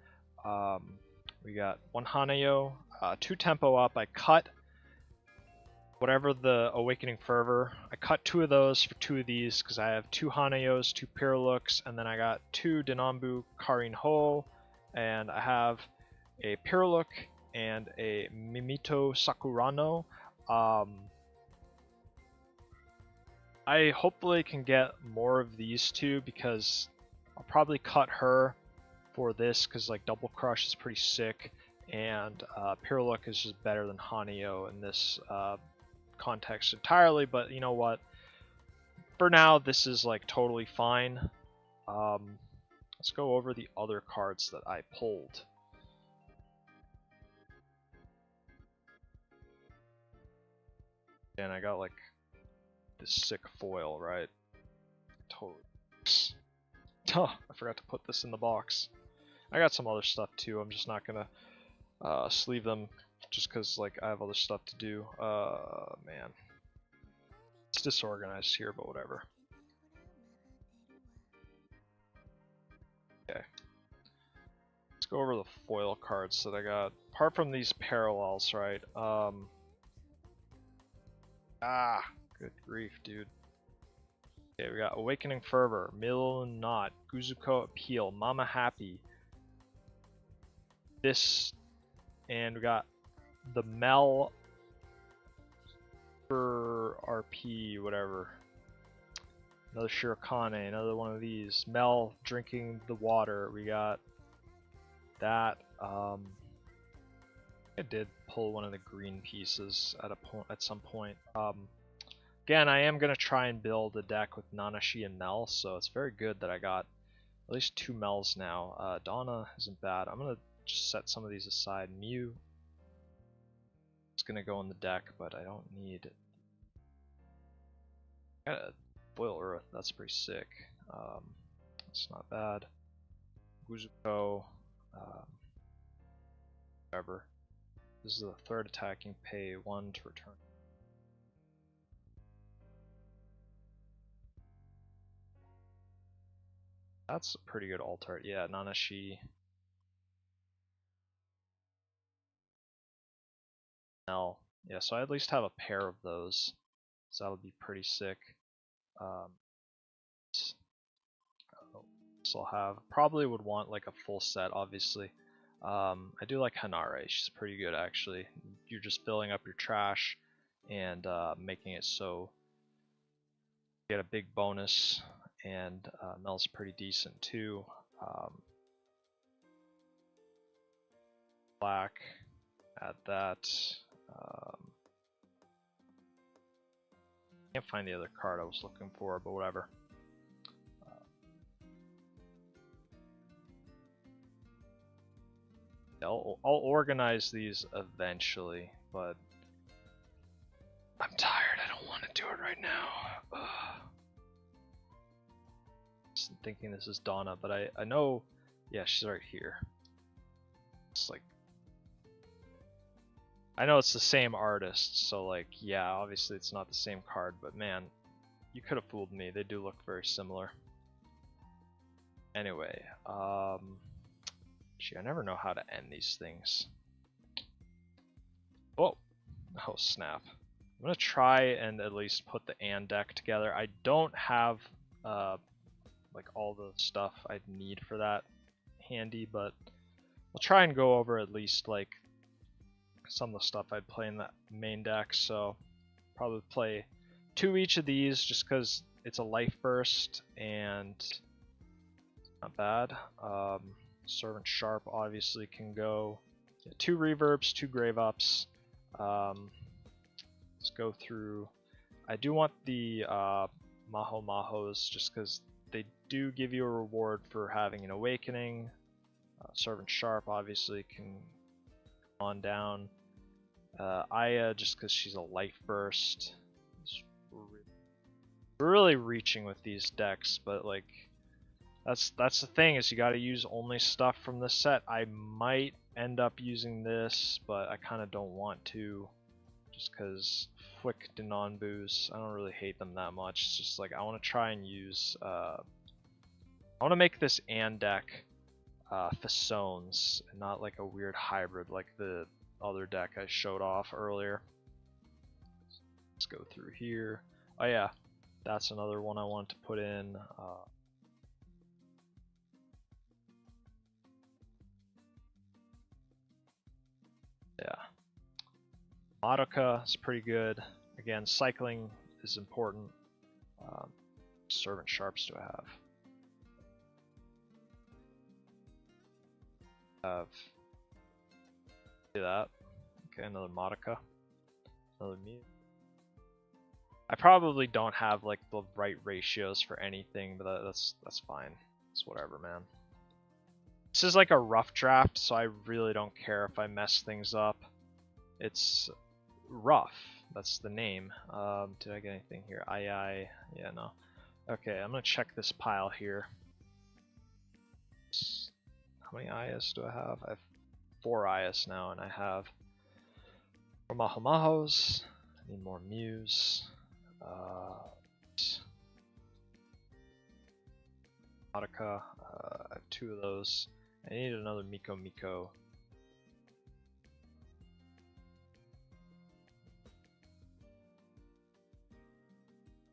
Speaker 1: we got one Hanayo, two Tempo Up. I cut whatever the Awakening Fervor. I cut two of those for two of these because I have two Hanayos, two Piruluks, and then I got two Denambu Karin Ho, and I have a Piruluk and a Mimito Sakurano. I hopefully can get more of these two because I'll probably cut her for this because like Double Crush is pretty sick, and Piruluk is just better than Hanayo in this context entirely, but you know what, for now this is like totally fine. Let's go over the other cards that I pulled. And I got like this sick foil, right? Totally. Oh, I forgot to put this in the box. I got some other stuff too. I'm just not gonna sleeve them just because like I have other stuff to do. Man, it's disorganized here, but whatever. Okay, let's go over the foil cards that I got. Apart from these parallels, right? Good grief, dude. Okay, we got Awakening Fervor, Million Knot, Guzuko Appeal, Mama Happy. This, and we got the Mel for RP, whatever. Another Shirokane, another one of these. Mel drinking the water. We got that. I did pull one of the green pieces at some point. Again, I am gonna try and build a deck with Nanashi and Mel, so it's very good that I got at least two Mels now. Donna isn't bad. I'm gonna just set some of these aside. Mew is gonna go in the deck, but I don't need it. I got a Boil Earth, that's pretty sick. That's not bad. Guzuko, whatever. This is the third attacking, pay 1 to return. That's a pretty good alt art. Yeah, Nanashi. Mel. Yeah, so I at least have a pair of those. So that would be pretty sick. So I'll have, probably would want like a full set, obviously. I do like Hanare, she's pretty good actually. You're just filling up your trash and making it so you get a big bonus, and Mel's pretty decent too. Black, add that. Can't find the other card I was looking for, but whatever. I'll organize these eventually, but I'm tired. I don't want to do it right now. Just thinking this is Donna, but I know, yeah, she's right here. It's like, I know it's the same artist, so like, yeah, obviously it's not the same card, but man, you could have fooled me. They do look very similar. Anyway, gee, I never know how to end these things. Whoa. Oh snap. I'm gonna try and at least put the and deck together. I don't have like all the stuff I'd need for that handy, but I'll try and go over at least like some of the stuff I'd play in that main deck. So probably play 2 each of these just because it's a life burst and not bad. Servant Sharp obviously can go. 2 reverbs, 2 grave ups. Let's go through. I do want the Maho Mahos just because they do give you a reward for having an awakening. Servant Sharp obviously can come on down. Aya just because she's a life burst. We're really reaching with these decks, but like that's the thing, is you got to use only stuff from this set. I might end up using this, but I kind of don't want to, just because Flick Denonbus, I don't really hate them that much. It's just like I want to try and use I want to make this and deck Fessones, and not like a weird hybrid like the other deck I showed off earlier. Let's go through here. Oh yeah, that's another one I want to put in. Yeah, Madoka is pretty good. Again, cycling is important. Servant Sharps do I have? Do that. Okay, another Madoka. Another Mew. I probably don't have like the right ratios for anything, but that's fine. It's whatever, man. This is like a rough draft, so I really don't care if I mess things up. It's rough. That's the name. Did I get anything here? Yeah, no. Okay, I'm gonna check this pile here. How many IS do I have? I have 4 IS now, and I have Mahomahos. I need more Mews. Madoka. I have 2 of those. I need another Miko.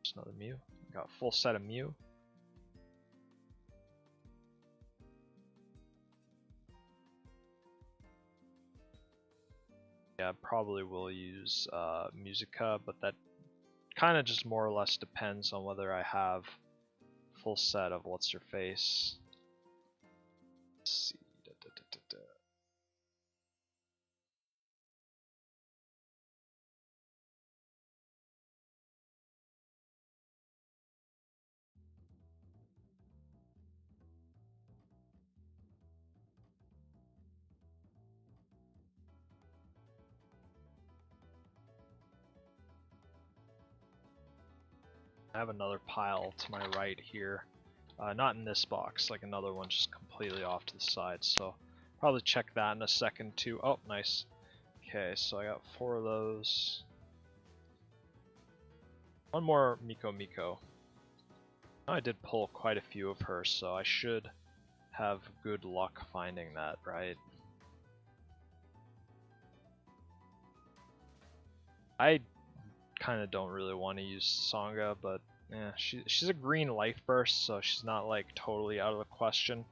Speaker 1: Just another Mew. Got a full set of Mew. Yeah, I probably will use Musica, but that kind of just more or less depends on whether I have full set of what's your face. Let's see. I have another pile to my right here. Not in this box, like another one just completely off to the side, so probably check that in a second too. Oh, nice. Okay, so I got 4 of those. One more Miko. I did pull quite a few of her, so I should have good luck finding that, right? I kind of don't really want to use Songa, but yeah, she's a green life burst, so she's not like totally out of the question.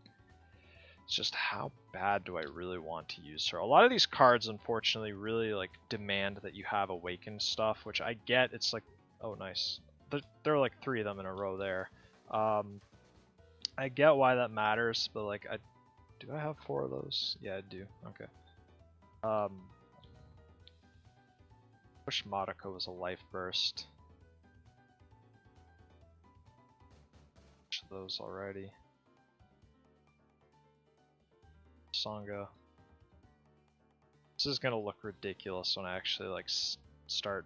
Speaker 1: It's just how bad do I really want to use her? A lot of these cards, unfortunately, really like demand that you have awakened stuff, which I get. It's like, oh nice, there are like 3 of them in a row there. I get why that matters, but like, do I have 4 of those? Yeah, I do. Okay. Wish Madoka was a life burst. Those already. Songa. This is gonna look ridiculous when I actually like start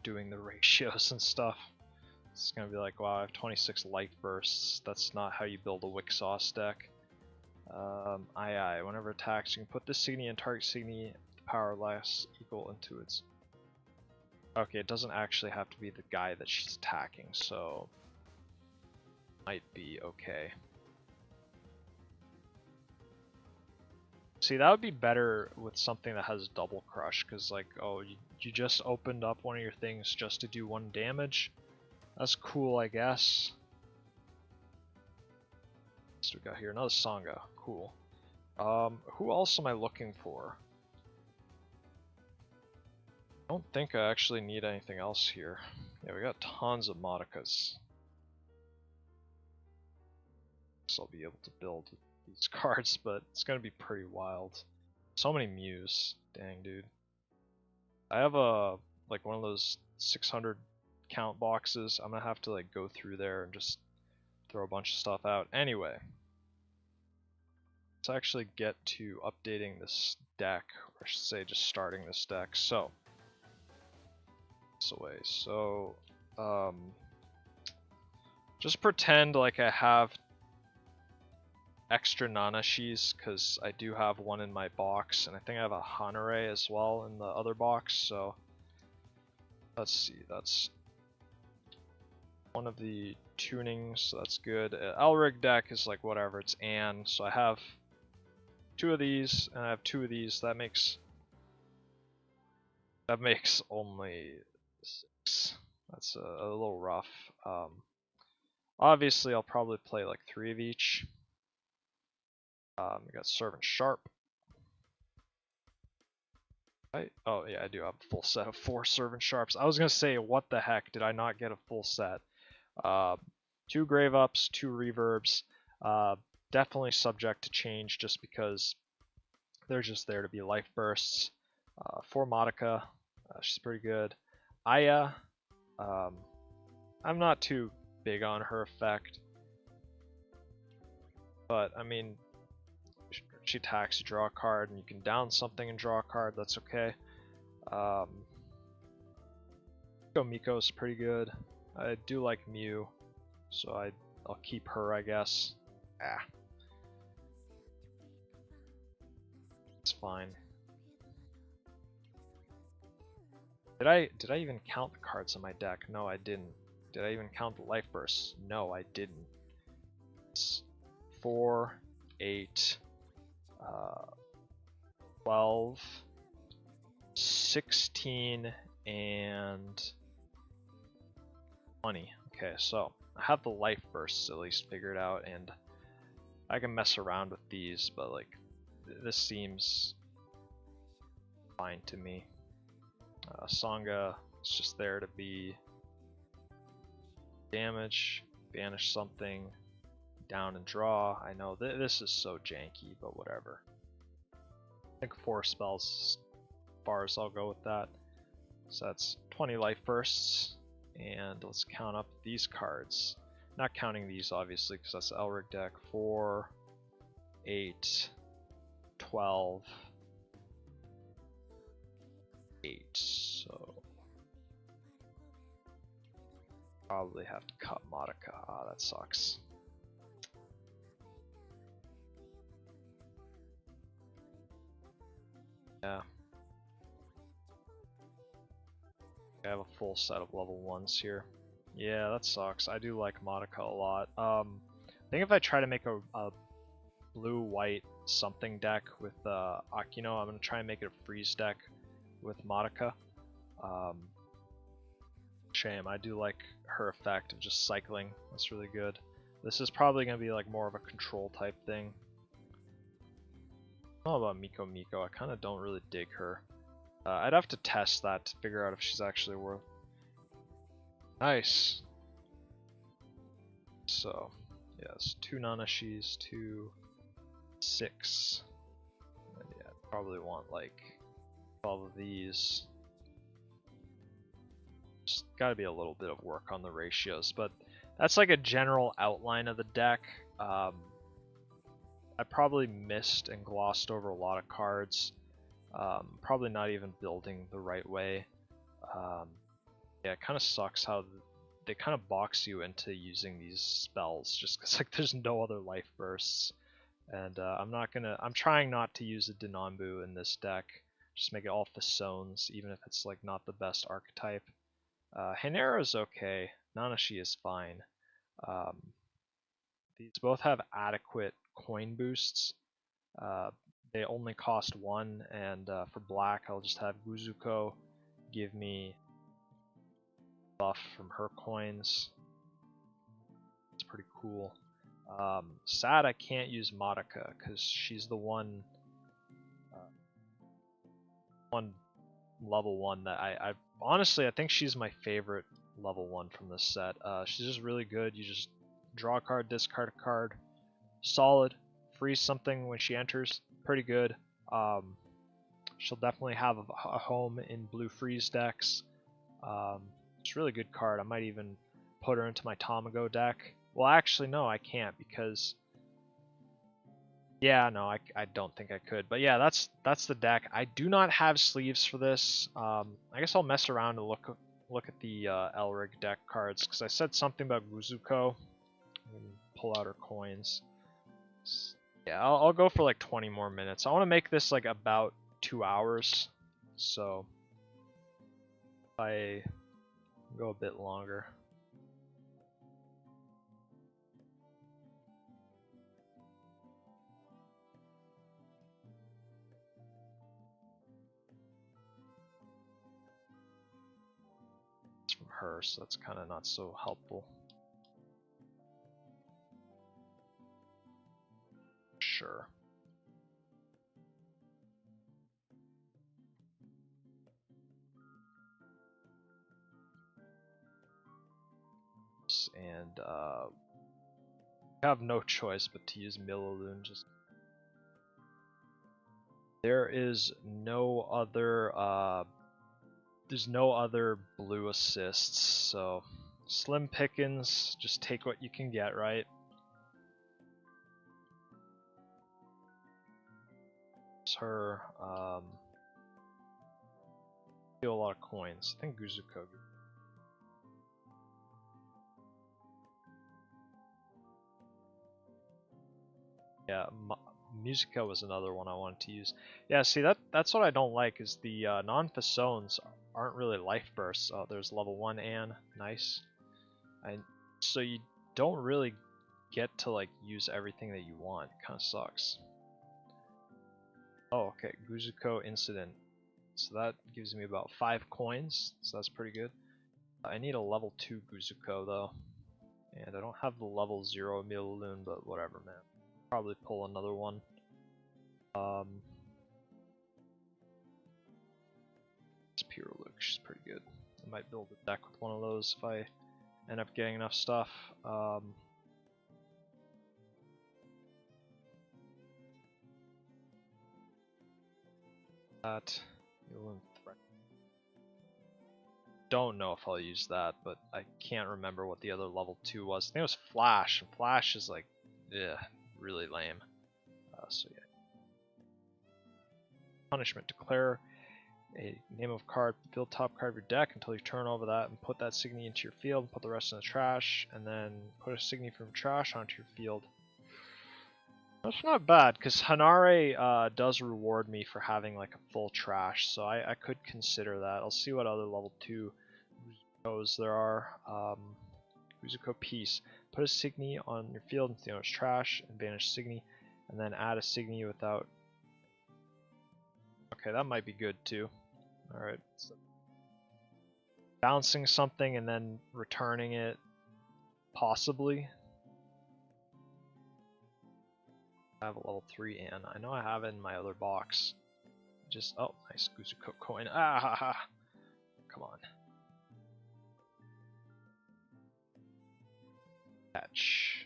Speaker 1: doing the ratios and stuff. It's gonna be like, wow, I have 26 life bursts. That's not how you build a Wixoss deck. Whenever attacks, you can put this Signy and target Signy the power less equal into its. Okay, it doesn't actually have to be the guy that she's attacking, so might be okay. See, that would be better with something that has double crush, because like, oh, you just opened up one of your things just to do 1 damage. That's cool, I guess. So we got here another Songa, cool. Who else am I looking for? I don't think I actually need anything else here. Yeah, we got tons of Madokas. So I'll be able to build these cards, but it's gonna be pretty wild. So many Mews, dang dude. I have a like one of those 600 count boxes. I'm gonna have to like go through there and just throw a bunch of stuff out. Anyway, let's actually get to updating this deck, or I should say just starting this deck. So, this away. So, Just pretend like I have extra Nanashis, because I do have one in my box, and I think I have a Hanare as well in the other box, so let's see, that's one of the tunings, so that's good. Elrig deck is like whatever, it's Anne, so I have 2 of these, and I have 2 of these, that makes only 6. That's a little rough. Obviously I'll probably play like 3 of each. We got Servant Sharp. Oh yeah, I do have a full set of 4 Servant Sharps. I was gonna say, what the heck, did I not get a full set? 2 Grave Ups, 2 Reverbs. Definitely subject to change just because they're just there to be life bursts. 4 Madoka, she's pretty good. Aya, I'm not too big on her effect, but I mean, she attacks, you draw a card, and you can down something and draw a card, that's okay. Miko's pretty good. I do like Mew, so I'll keep her, I guess. It's fine. Did I even count the cards in my deck? No, I didn't. Did I even count the life bursts? No, I didn't. It's 4, 8, 12, 16, and 20. Okay, so I have the life bursts at least figured out, and I can mess around with these, but like this seems fine to me. Sangha is just there to be damage, banish something, down and draw. I know this is so janky, but whatever. I think 4 spells as far as I'll go with that. So that's 20 life bursts, and let's count up these cards. Not counting these obviously because that's the Elric deck. 4, 8, 12, 8. So probably have to cut Madoka. Ah, that sucks. Yeah. I have a full set of level 1s here. Yeah, that sucks. I do like Madoka a lot. I think if I try to make a blue-white something deck with Akino, I'm going to try and make it a freeze deck with Madoka. Shame, I do like her effect of just cycling. That's really good. This is probably going to be like more of a control type thing. I don't know about Miko. I kind of don't really dig her. I'd have to test that to figure out if she's actually worth. Nice. So, yes, 2 Nanashis, 2, 6. And yeah, probably want like 12 of these. Just gotta be a little bit of work on the ratios, but that's like a general outline of the deck. I probably missed and glossed over a lot of cards. Probably not even building the right way. Yeah, it kind of sucks how they kind of box you into using these spells just because like there's no other life bursts. And I'm trying not to use a Denambu in this deck. Just make it all Fessones, even if it's like not the best archetype. Hanera is okay. Nanashi is fine. These both have adequate coin boosts. They only cost 1, and for black I'll just have Guzuko give me buff from her coins. It's pretty cool. Sad I can't use Madoka because she's the one level 1 that I honestly I think she's my favorite level 1 from this set. She's just really good. You just draw a card, discard a card. Solid. Freeze something when she enters. Pretty good. She'll definitely have a home in blue freeze decks. It's a really good card. I might even put her into my Tamago deck. Well, actually, no, I can't because... Yeah, no, I don't think I could. But yeah, that's the deck. I do not have sleeves for this. I guess I'll mess around and look at the Elrig deck cards because I said something about Guzuko. pull out her coins. Yeah, I'll go for like 20 more minutes. I want to make this like about 2 hours, so if I go a bit longer. It's from her, so that's kind of not so helpful. Sure. And I have no choice but to use Millaloon. Just there is no other there's no other blue assists, so slim pickings, just take what you can get, right? It's her steal a lot of coins. I think Guzuko. Yeah, Musica was another one I wanted to use. Yeah, see that's what I don't like is the non-Fessones aren't really life bursts. Oh, there's level 1 Anne, nice. So you don't really get to like use everything that you want. Kind of sucks. Oh, okay, Guzuko incident. So that gives me about 5 coins, so that's pretty good. I need a level 2 Guzuko though, and I don't have the level 0 Millaloon, but whatever, man. Probably pull another one. It's Piruluks, she's pretty good. I might build a deck with one of those if I end up getting enough stuff. That don't know if I'll use that, but I can't remember what the other level 2 was. I think it was Flash, and Flash is like, yeah, really lame. So yeah. Punishment: declare a name of card, field top card of your deck until you turn over that and put that Signy into your field and put the rest in the trash, and then put a Signy from trash onto your field. That's not bad, because Hanare does reward me for having like a full trash, so I could consider that. I'll see what other level 2 Guzukos there are. Guzuko Peace. Put a Signy on your field and throw it as trash, and banish Signy, and then add a Signy without... Okay, that might be good too. Alright. So bouncing something and then returning it, possibly. I have a level 3 Anne. I know I have it in my other box. Just, oh, nice Guzuko coin. Ah ha ha! Come on. Catch.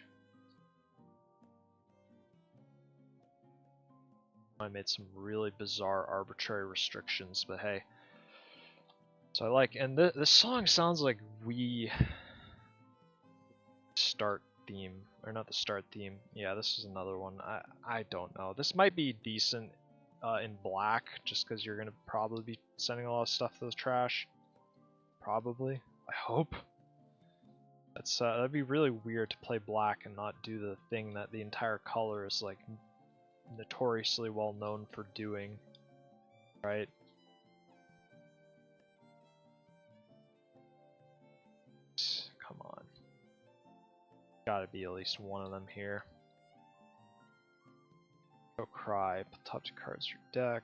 Speaker 1: I made some really bizarre arbitrary restrictions, but hey. So I like, and this song sounds like we start theme, or not the start theme. Yeah, this is another one. I don't know. This might be decent in black, just because you're gonna probably be sending a lot of stuff to the trash. Probably. I hope. That'd be really weird to play black and not do the thing that the entire color is like notoriously well known for doing, right? Come on. Gotta be at least one of them here. Go cry. Put top 2 cards in your deck.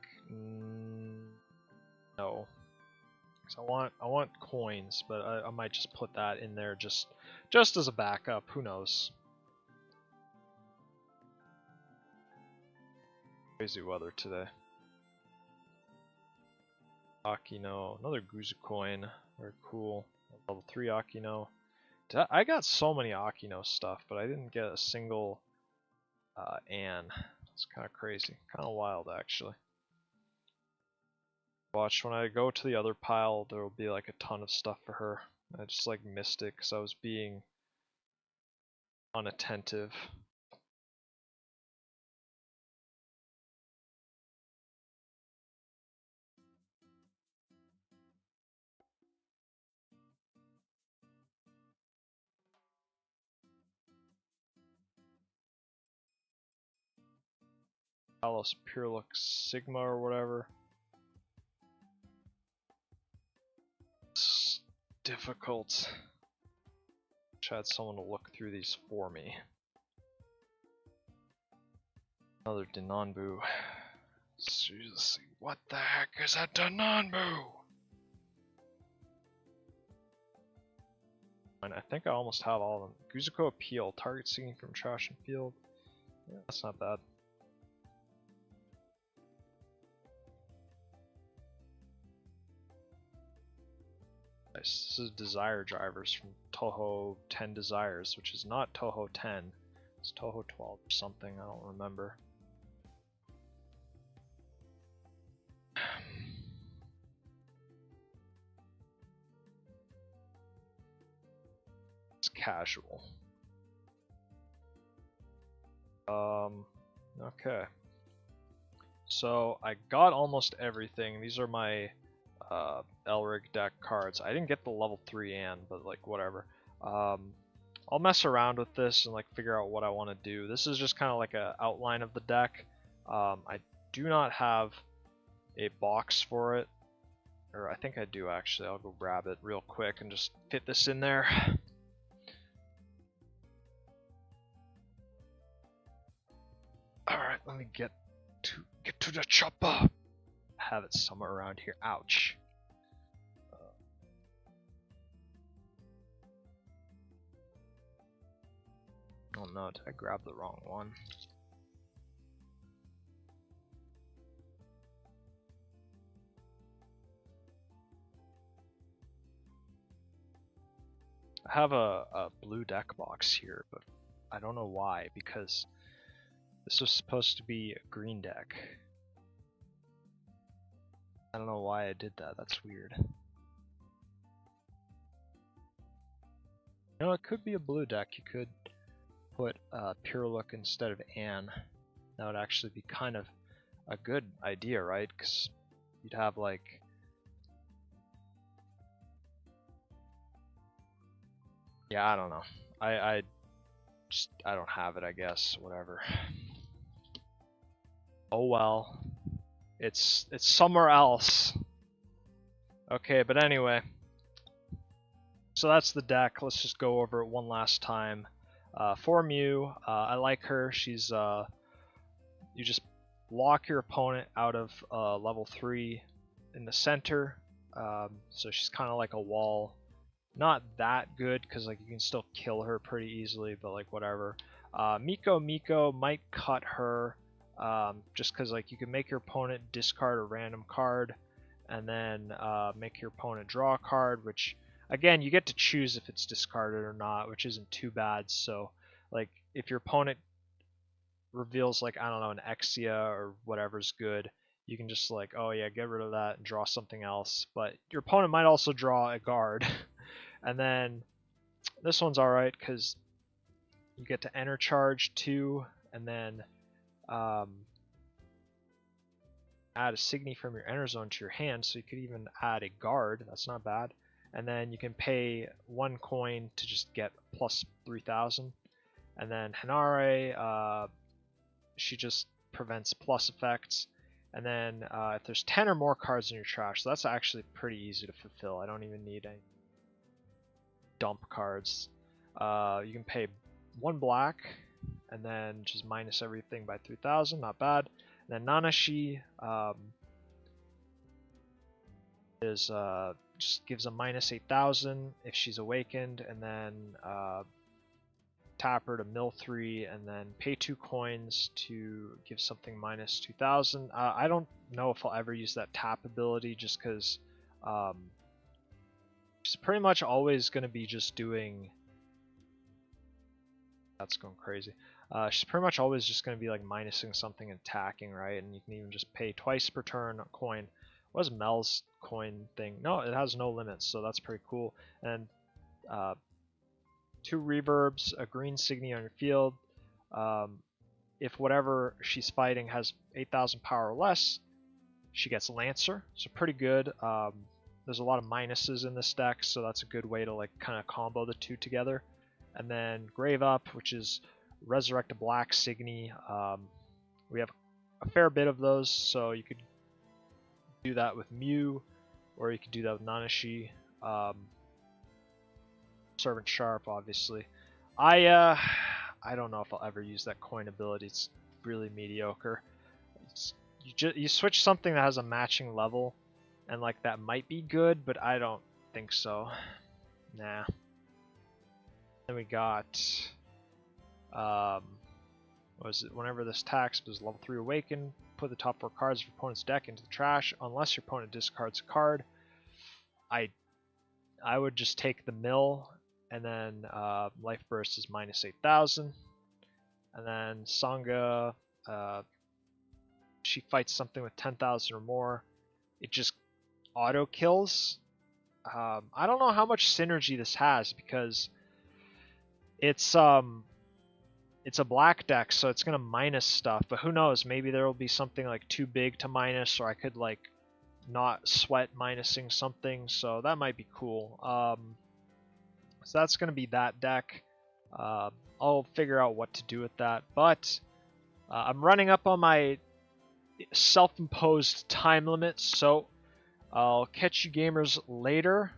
Speaker 1: No. So I want coins, but I might just put that in there just as a backup. Who knows? Crazy weather today. Akino, another Guzu coin. Very cool. Level 3 Akino. I got so many Akino stuff, but I didn't get a single Anne. It's kind of crazy. Kind of wild, actually. Watch, when I go to the other pile, there will be like a ton of stuff for her. I just like missed it because I was being unattentive. Talos Piruluks Sigma or whatever. It's difficult. Wish I had someone to look through these for me. Another Denanbu. Seriously, what the heck is a Denanbu? And I think I almost have all of them. Guzuko Appeal, target singing from trash and field. Yeah, that's not bad. Nice. This is Desire Drivers from Toho 10 Desires, which is not Toho 10. It's Toho 12 or something, I don't remember. It's casual. Okay. So I got almost everything. These are my Elrig deck cards. I didn't get the level 3 and, but like whatever. I'll mess around with this and like figure out what I want to do. This is just kind of like an outline of the deck. I do not have a box for it, or I think I do actually. I'll go grab it real quick and just fit this in there. Alright, let me get to the chopper. Have it somewhere around here. Ouch. Oh no, did I grab the wrong one? I have a blue deck box here, but I don't know why, because this was supposed to be a green deck. I don't know why I did that, that's weird. You know, it could be a blue deck. You could put Piruluk instead of Anne. That would actually be kind of a good idea, right? Because you'd have like... Yeah, I don't know. I don't have it, I guess. Whatever. Oh well. It's somewhere else. Okay, but anyway. So that's the deck. Let's just go over it one last time. For Mew, I like her. She's you just lock your opponent out of level 3 in the center. So she's kind of like a wall. Not that good because like you can still kill her pretty easily, but like whatever. Miko might cut her just because like you can make your opponent discard a random card, and then make your opponent draw a card, which again you get to choose if it's discarded or not, which isn't too bad. So like if your opponent reveals like I don't know an Exia or whatever's good, you can just like, oh yeah, get rid of that and draw something else. But your opponent might also draw a guard. And then this one's alright because you get to enter charge 2 and then add a Signy from your enter zone to your hand, so you could even add a guard. That's not bad. And then you can pay 1 coin to just get plus 3,000. And then Hanare, she just prevents plus effects. And then if there's 10 or more cards in your trash, so that's actually pretty easy to fulfill. I don't even need any dump cards. You can pay 1 black and then just minus everything by 3,000, not bad. And then Nanashi is just gives a minus 8,000 if she's awakened, and then tap her to mill 3 and then pay 2 coins to give something minus 2,000. I don't know if I'll ever use that tap ability just because she's pretty much always going to be just doing... That's going crazy. She's pretty much always just going to be like minusing something and attacking, right? And you can even just pay twice per turn a coin. What is Mel's coin thing? No, it has no limits, so that's pretty cool. And 2 reverbs, a green Signy on your field. If whatever she's fighting has 8,000 power or less, she gets Lancer, so pretty good. There's a lot of minuses in this deck, so that's a good way to like kind of combo the 2 together. And then Grave Up, which is resurrect a black Signy. We have a fair bit of those, so you could do that with Mew, or you could do that with Nanashi. Servant Sharp, obviously. I don't know if I'll ever use that coin ability. It's really mediocre. You switch something that has a matching level, and like that might be good, but I don't think so. Nah. Then we got what was it? Whenever this tax was level 3 awaken, put the top 4 cards of your opponent's deck into the trash unless your opponent discards a card. I would just take the mill, and then life burst is minus 8,000, and then Sangha, she fights something with 10,000 or more, it just auto kills. I don't know how much synergy this has because it's a black deck, so it's gonna minus stuff, but who knows, maybe there will be something like too big to minus, or I could like not sweat minusing something, so that might be cool. So that's going to be that deck. I'll figure out what to do with that, but I'm running up on my self-imposed time limit, so I'll catch you gamers later.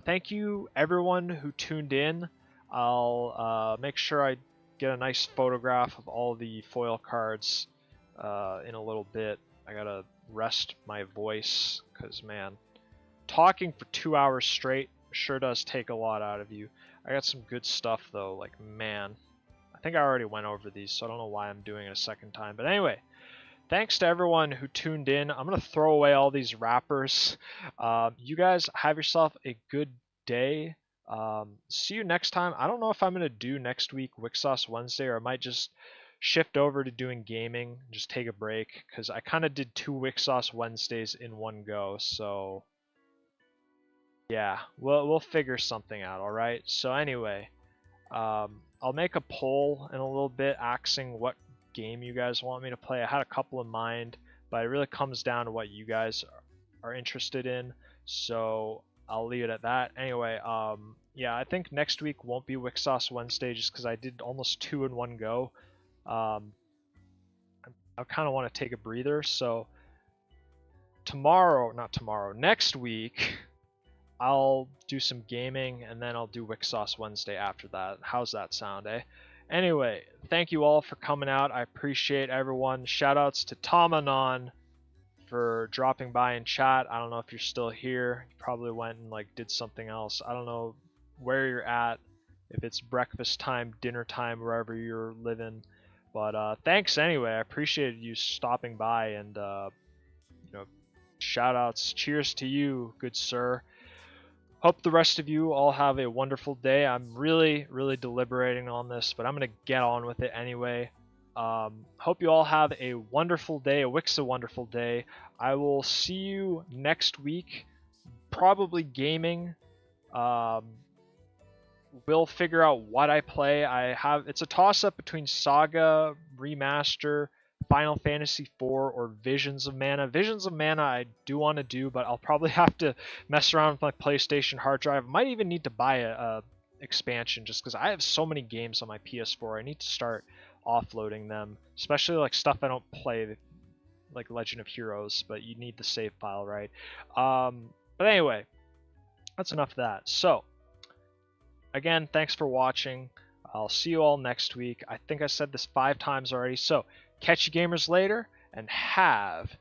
Speaker 1: Thank you everyone who tuned in. I'll make sure I get a nice photograph of all the foil cards in a little bit. I gotta rest my voice because, man, talking for 2 hours straight sure does take a lot out of you. I got some good stuff though, like, man, I think I already went over these, so I don't know why I'm doing it a second time. But anyway, thanks to everyone who tuned in. I'm gonna throw away all these wrappers. You guys have yourself a good day. See you next time. I don't know if I'm gonna do next week Wixoss Wednesday, or I might just shift over to doing gaming, just take a break, because I kind of did 2 Wixoss Wednesdays in one go, so yeah, we'll figure something out, alright? So anyway, I'll make a poll in a little bit asking what game you guys want me to play. I had a couple in mind, but it really comes down to what you guys are interested in, so I'll leave it at that. Anyway, yeah, I think next week won't be Wixoss Wednesday just because I did almost 2 in one go. I kind of want to take a breather, so next week I'll do some gaming, and then I'll do Wixoss Wednesday after that. How's that sound, eh? Anyway, thank you all for coming out. I appreciate everyone. Shoutouts to Tomanon for dropping by in chat. I don't know if you're still here. You probably went and like did something else. I don't know where you're at, if it's breakfast time, dinner time, wherever you're living. But thanks anyway. I appreciate you stopping by, and you know, shout outs. Cheers to you, good sir. Hope the rest of you all have a wonderful day. I'm really deliberating on this, but I'm gonna get on with it anyway. Hope you all have a wonderful day, a Wixa wonderful day. I will see you next week, probably gaming. We'll figure out what I play. It's a toss-up between Saga Remaster, Final Fantasy IV, or Visions of Mana. Visions of Mana I do want to do, but I'll probably have to mess around with my PlayStation hard drive. I might even need to buy a expansion just because I have so many games on my PS4. I need to start offloading them, especially like stuff I don't play, like Legend of Heroes, but you need the save file, right? But anyway, that's enough of that. So again, thanks for watching. I'll see you all next week. I think I said this 5 times already, so catch you gamers later, and have